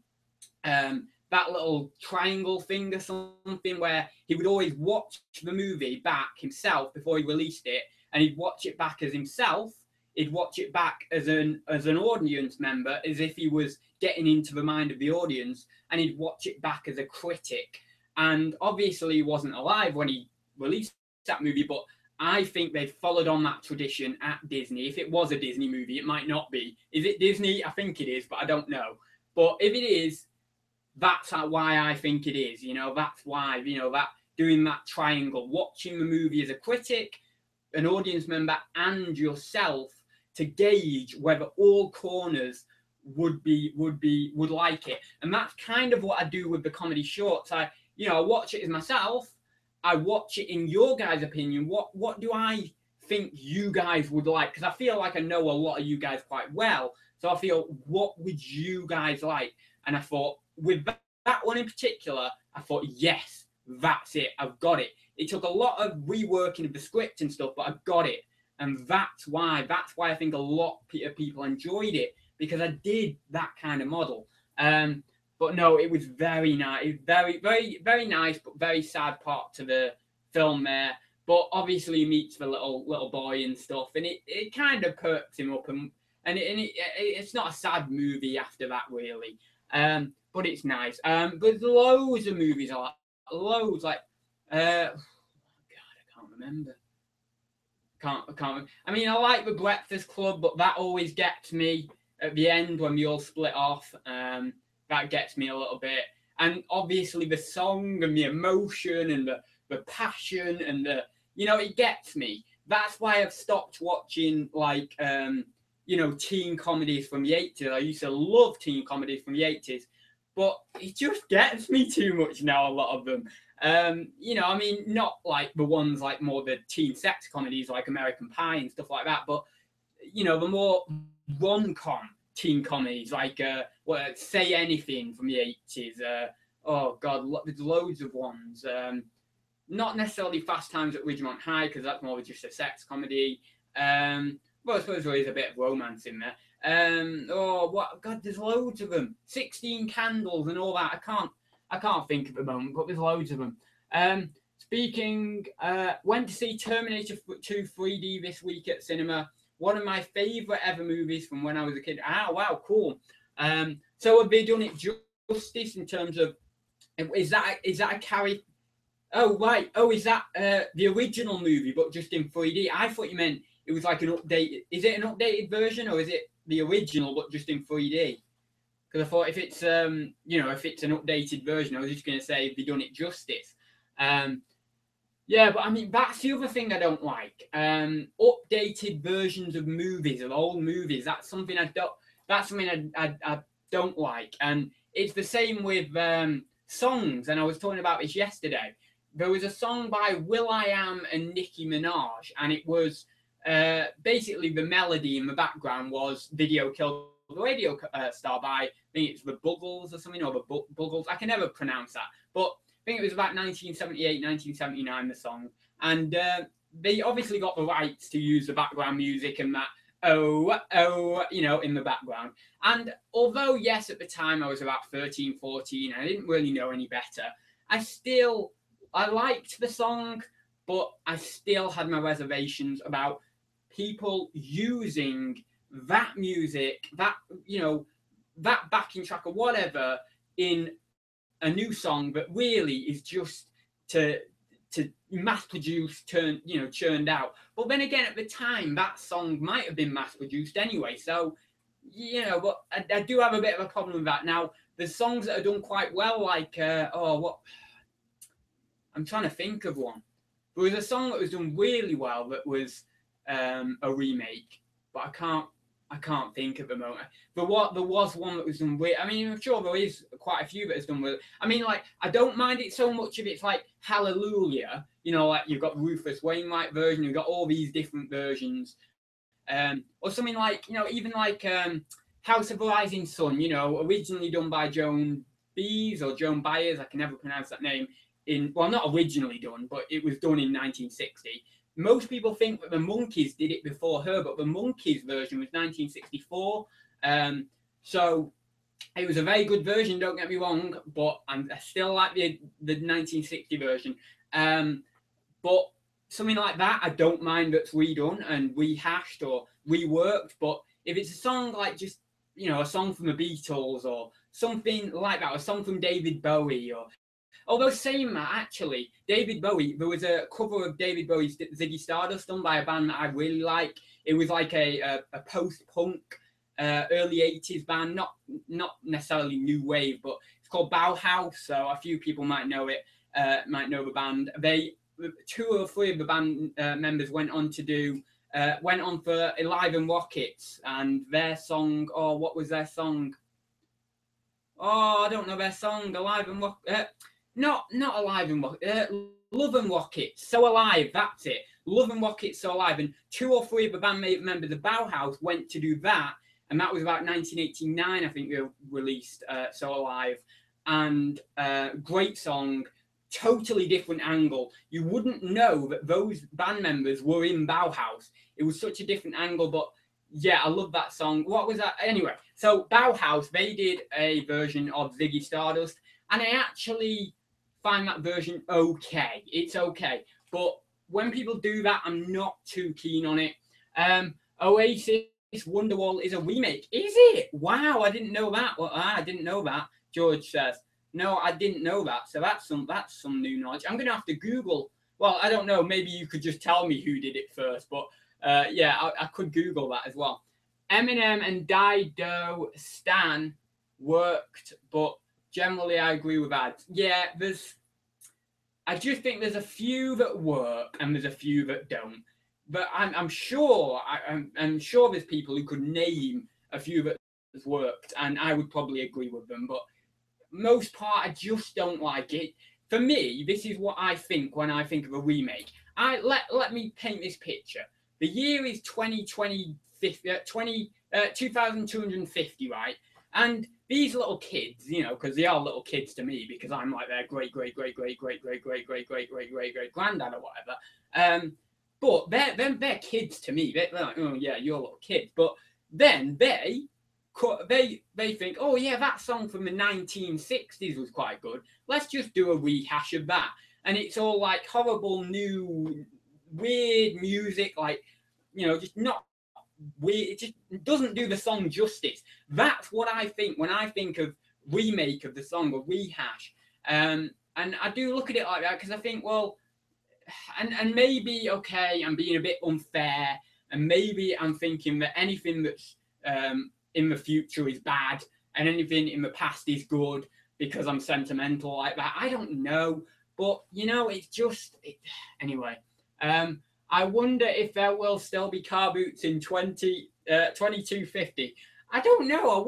that little triangle thing or something, where he would always watch the movie back himself before he released it, and he'd watch it back as himself. He'd watch it back as an audience member, as if he was getting into the mind of the audience, and he'd watch it back as a critic. And obviously, he wasn't alive when he released that movie, but I think they've followed on that tradition at Disney. If it was a Disney movie, it might not be. Is it Disney? I think it is, but I don't know. But if it is, that's why I think it is. You know, that's why, you know, that doing that triangle, watching the movie as a critic, an audience member, and yourself, to gauge whether all corners would like it. And that's kind of what I do with the comedy shorts. I watch it as myself. I watch it in your guys' opinion. What do I think you guys would like? Because I feel like I know a lot of you guys quite well. So I feel, what would you guys like? And I thought, with that one in particular, I thought, yes, that's it. I've got it. It took a lot of reworking of the script and stuff, but I got it. And that's why I think a lot of people enjoyed it, because I did that kind of model. But no, it was very nice, very, very, very nice, but very sad part to the film there. But obviously, he meets the little boy and stuff, and it kind of perks him up, and it's not a sad movie after that, really. But it's nice. There's loads of movies like loads, like God, I can't remember. Can't. I mean, I like The Breakfast Club, but that always gets me at the end when we all split off. That gets me a little bit. And obviously the song and the emotion and the passion and it gets me. That's why I've stopped watching, like, teen comedies from the 80s. I used to love teen comedies from the 80s, but it just gets me too much now, a lot of them. I mean, not like the ones like more the teen sex comedies like American Pie and stuff like that, but, the more rom-com teen comedies like Say Anything from the 80s. Oh God, there's loads of ones. Not necessarily Fast Times at Ridgemont High, because that's more just a sex comedy. Well, I suppose there is a bit of romance in there. God, there's loads of them. 16 Candles and all that. I can't think at the moment, but there's loads of them. Went to see Terminator 2 3D this week at cinema. One of my favourite ever movies from when I was a kid. Wow, cool. So have they done it justice in terms of, is that a carry? Oh, right. Oh, is that the original movie, but just in 3D? I thought you meant it was like an updated. Is it an updated version, or is it the original, but just in 3D? Because I thought if it's an updated version, I was just going to say, have they done it justice? Yeah, but I mean, that's the other thing I don't like. Updated versions of movies, of old movies. That's something I don't like. And it's the same with songs. And I was talking about this yesterday. There was a song by will.i.am and Nicki Minaj, and it was basically the melody in the background was "Video Killed the Radio Star" by, I think it's the Buggles or something, or the Buggles. I can never pronounce that, but I think it was about 1978, 1979, the song. And they obviously got the rights to use the background music and that, in the background. And although, yes, at the time I was about 13, 14, I didn't really know any better, I liked the song, but I still had my reservations about people using that music, that, that backing track or whatever in a new song that really is just to mass produce, churned out. But then again, at the time, that song might have been mass produced anyway. So, but I do have a bit of a problem with that. Now, there's songs that are done quite well, like what? I'm trying to think of one. There was a song that was done really well that was a remake, but I can't think at the moment. But there was one that was done with. I mean, I'm sure there is quite a few that has done with. I mean, like, I don't mind it so much if it's like Hallelujah. Like you've got Rufus Wainwright version, you've got all these different versions, or something like even like House of the Rising Sun. Originally done by Joan Baez or Joan Baez. I can never pronounce that name. Not originally done, but it was done in 1960. Most people think that the Monkees did it before her, but the Monkees version was 1964. So it was a very good version, don't get me wrong, but I still like the 1960 version. But something like that, I don't mind that's redone and rehashed or reworked. But if it's a song like just, a song from the Beatles or something like that, or a song from David Bowie, or although saying that, actually, David Bowie, there was a cover of David Bowie's Ziggy Stardust done by a band that I really like. It was like a post-punk, early 80s band, not necessarily new wave, but it's called Bauhaus, so a few people might know it, might know the band. Two or three of the band members went on for Alive and Rockets, and their song, what was their song? I don't know their song, Alive and Rockets. Not Alive and Rockets, Love and Rockets, So Alive, that's it. Love and Rockets, So Alive. And two or three of the band members of Bauhaus went to do that, and that was about 1989, I think they released So Alive. And great song, totally different angle. You wouldn't know that those band members were in Bauhaus. It was such a different angle, but yeah, I love that song. What was that? Anyway, so Bauhaus, they did a version of Ziggy Stardust, and I actually find that version okay. It's okay. But when people do that, I'm not too keen on it. Oasis Wonderwall is a remake. Is it? Wow, I didn't know that. Well, I didn't know that, George says. No, I didn't know that. So that's some new knowledge. I'm going to have to Google. Well, I don't know. Maybe you could just tell me who did it first. But yeah, I could Google that as well. Eminem and Dido Stan worked, but generally I agree with that. Yeah, I just think there's a few that work and there's a few that don't. But I'm sure there's people who could name a few that has worked, and I would probably agree with them. But most part, I just don't like it. For me, this is what I think when I think of a remake. Let me paint this picture. The year is 2250, right? And these little kids, because they are little kids to me, because I'm like their great granddad or whatever. But they're kids to me. They're like, oh yeah, you're little kids. But then they think, oh yeah, that song from the 1960s was quite good. Let's just do a rehash of that. And it's all like horrible new weird music, like just not weird. It just doesn't do the song justice. That's what I think when I think of remake of the song or rehash. And I do look at it like that because I think, well, and maybe okay, I'm being a bit unfair, and maybe I'm thinking that anything that's in the future is bad and anything in the past is good because I'm sentimental like that. I don't know, but it's just anyway. I wonder if there will still be car boots in 2250. I don't know. I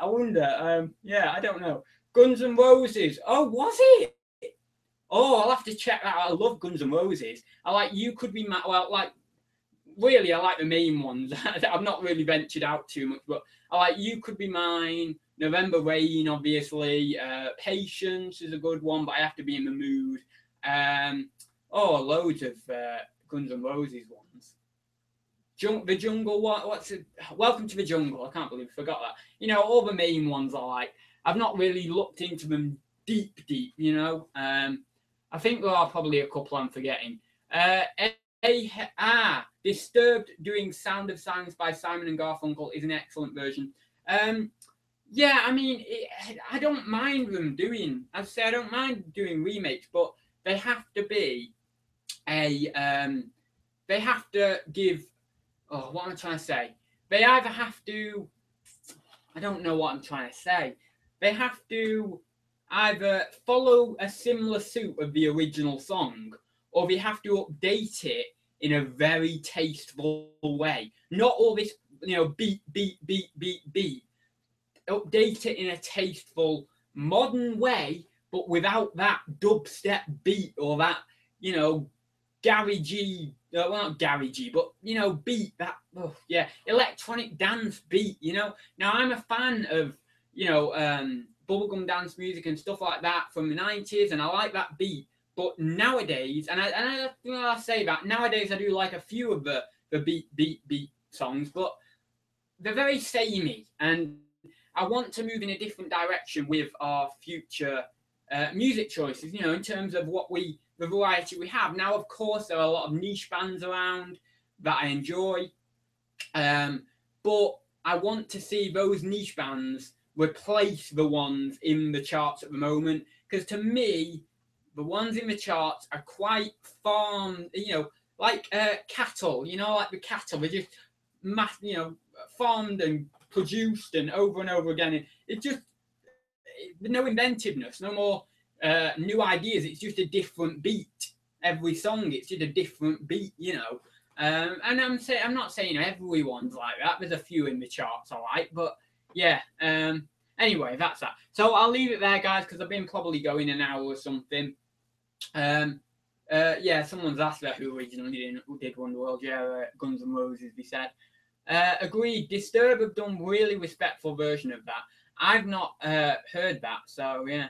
wonder. Yeah, I don't know. Guns N' Roses. Oh, was it? Oh, I'll have to check that out. I love Guns N' Roses. You could be really, I like the main ones. I've not really ventured out too much, but You Could Be Mine, November Rain, obviously. Patience is a good one, but I have to be in the mood. Loads of Guns N' Roses ones. The Jungle, what's it? Welcome to the Jungle. I can't believe I forgot that. All the main ones I like. I've not really looked into them deep. I think there are probably a couple I'm forgetting. Disturbed doing Sound of Silence by Simon and Garfunkel is an excellent version. Yeah, I mean, I don't mind them doing. As I say, I don't mind doing remakes, but they have to be a. They have to give. Oh, what am I trying to say? They either have to. I don't know what I'm trying to say. They have to either follow a similar suit of the original song, or they have to update it in a very tasteful way. Not all this, beat. Update it in a tasteful, modern way, but without that dubstep beat or that, you know, garagey, well, not garagey, but, beat, that, yeah, electronic dance beat, Now, I'm a fan of, bubblegum dance music and stuff like that from the 90s, and I like that beat. But nowadays, I say that, nowadays I do like a few of the beat songs, but they're very samey, and I want to move in a different direction with our future music choices. In terms of the variety we have now. Of course, there are a lot of niche bands around that I enjoy, but I want to see those niche bands replace the ones in the charts at the moment. Because to me, the ones in the charts are quite farmed, like cattle. Like the cattle, they're just farmed and produced and over again. It just no inventiveness, no more new ideas. It's just a different beat. Every song, it's just a different beat. And I'm not saying everyone's like that. There's a few in the charts I like, but yeah. Anyway, that's that. So I'll leave it there, guys, because I've been probably going an hour or something. Yeah, someone's asked about who originally did Wonderworld. Yeah, Guns N' Roses, they said. Agreed. Disturb have done really respectful version of that. I've not heard that, so yeah.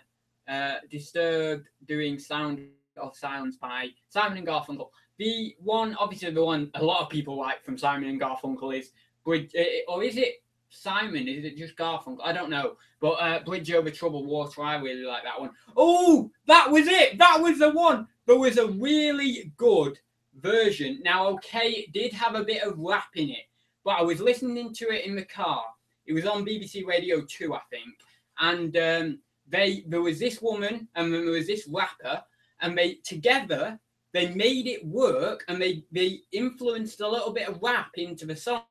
Disturbed doing Sound of Silence by Simon and Garfunkel. Obviously, the one a lot of people like from Simon and Garfunkel is Bridge, or is it Simon? Is it just Garfunkel? I don't know. But Bridge Over Troubled Water, I really like that one. Oh, that was it. That was the one. There was a really good version. Now, okay, it did have a bit of rap in it, but I was listening to it in the car. It was on BBC Radio 2, I think. And there was this woman and then there was this rapper, and they made it work, and they influenced a little bit of rap into the song,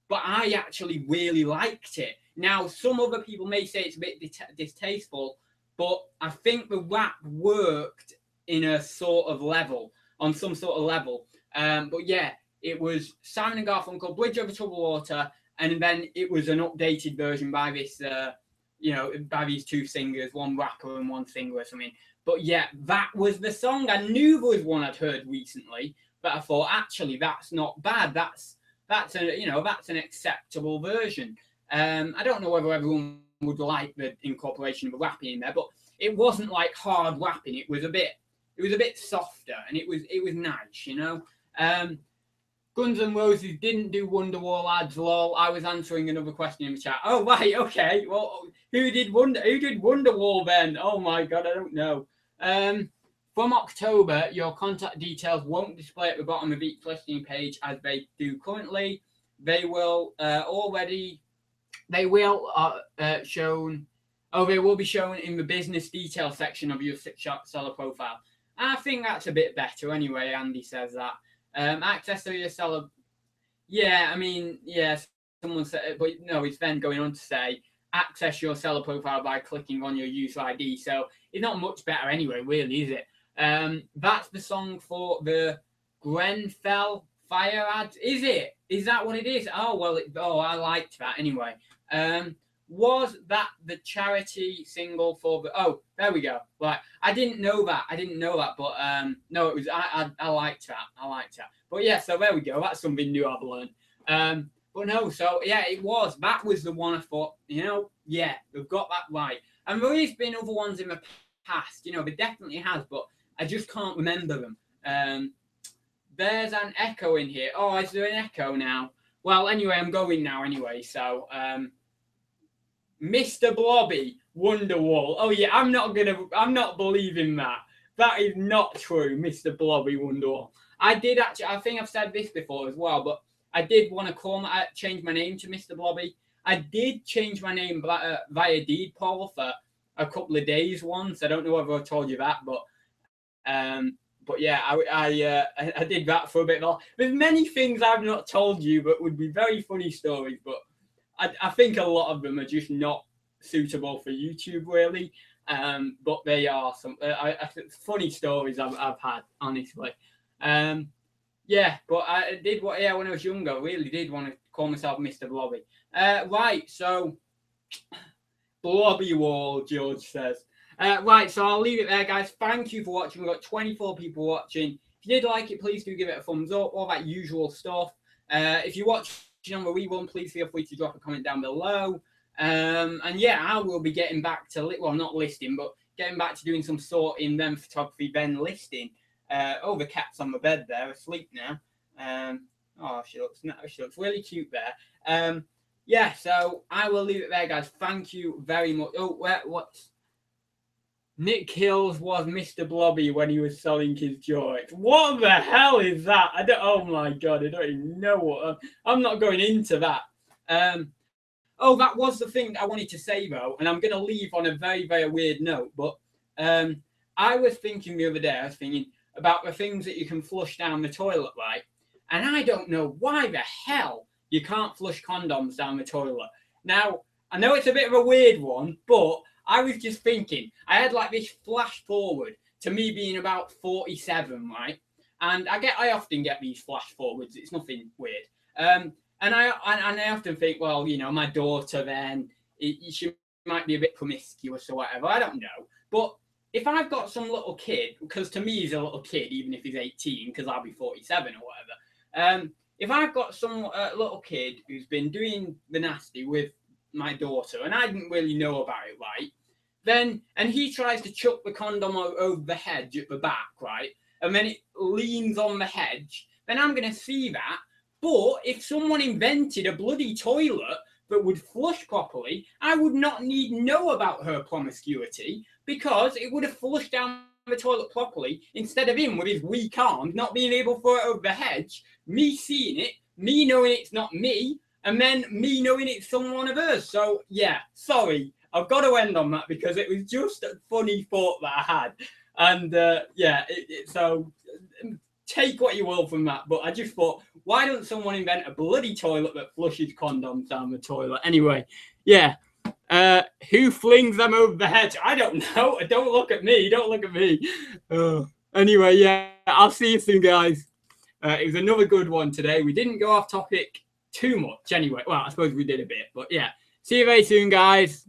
but I actually really liked it. Now, some other people may say it's a bit distasteful, but I think the rap worked in a sort of level, on some sort of level. But yeah, it was Simon and Garfunkel, Bridge Over Troubled Water, and then it was an updated version by this, by these two singers, one rapper and one singer or something. But yeah, that was the song. I knew there was one I'd heard recently, but I thought actually that's not bad. That's an acceptable version. I don't know whether everyone would like the incorporation of the rapping in there, but it wasn't like hard rapping. It was a bit softer, and it was nice. Guns N' Roses didn't do Wonderwall ads, lol. I was answering another question in the chat. Oh, right, okay. Well, who did Wonderwall then? Oh my god, I don't know. From October, your contact details won't display at the bottom of each listing page as they do currently. They will they will be shown in the business detail section of your seller profile. I think that's a bit better anyway. Andy says that. Access to your seller. Yeah, I mean, yeah, someone said, but no, it's then going on to say access your seller profile by clicking on your user ID. So it's not much better anyway, really, is it? That's the song for the Grenfell fire ads. Is it? Is that what it is? Oh, well, I liked that anyway. Was that the charity single for the... Oh, there we go. Right. I didn't know that, but no, it was... I liked that. But yeah, so there we go. That's something new I've learned. But no, so yeah, that was the one I thought, yeah, we've got that right. And there has been other ones in the past, there definitely has, but I just can't remember them. There's an echo in here. Oh, is there an echo now? Well, anyway, I'm going now anyway, so... Mr. Blobby, Wonderwall. Oh yeah, I'm not believing that. That is not true, Mr. Blobby, Wonderwall. I think I've said this before as well, but I did want to change my name to Mr. Blobby. I did change my name via deed poll for a couple of days once. I don't know whether I told you that, but yeah, I did that for a bit. There's many things I've not told you, but would be very funny stories. But I think a lot of them are just not suitable for YouTube, really. But they are some funny stories I've had, honestly. Yeah, but I did when I was younger. I really did want to call myself Mr. Blobby. Right, so Blobby Wall, George says. Right, so I'll leave it there, guys. Thank you for watching. We've got 24 people watching. If you did like it, please do give it a thumbs up, all that usual stuff. If you're watching on the rerun, please feel free to drop a comment down below. And yeah, I will be getting back to, well, not listing, but getting back to doing some sorting, then photography, then listing. Oh, the cat's on the bed there, asleep now. Oh, she looks really cute there. Yeah, so I will leave it there, guys. Thank you very much. Oh, what's Nick Hills was Mr. Blobby when he was selling his joints. What the hell is that? Oh my god, I don't even know what. I'm not going into that. Oh, that was the thing I wanted to say though, and I'm going to leave on a very, very weird note. But I was thinking the other day, about the things that you can flush down the toilet, right? And I don't know why the hell you can't flush condoms down the toilet. Now, I know it's a bit of a weird one, but I was just thinking, I had like this flash forward to me being about 47, right? And I often get these flash forwards. It's nothing weird. And I often think, well, you know, my daughter then, she might be a bit promiscuous or whatever. I don't know. But if I've got some little kid, because to me he's a little kid, even if he's 18, because I'll be 47 or whatever. If I've got some little kid who's been doing the nasty with my daughter, and I didn't really know about it, right? Then, and he tries to chuck the condom over the hedge at the back, right? And then it leans on the hedge, then I'm going to see that. But if someone invented a bloody toilet that would flush properly, I would not need know about her promiscuity, because it would have flushed down the toilet properly instead of him with his weak arms not being able to throw it over the hedge, me seeing it, me knowing it's not me, and then me knowing it's someone of hers. So yeah, sorry, I've got to end on that because it was just a funny thought that I had. And yeah, so take what you will from that, but I just thought, why don't someone invent a bloody toilet that flushes condoms down the toilet? Anyway, yeah. Who flings them over the hedge? I don't know. Don't look at me. Don't look at me. Anyway, yeah, I'll see you soon, guys. It was another good one today. We didn't go off topic too much anyway. Well, I suppose we did a bit, but yeah. See you very soon, guys.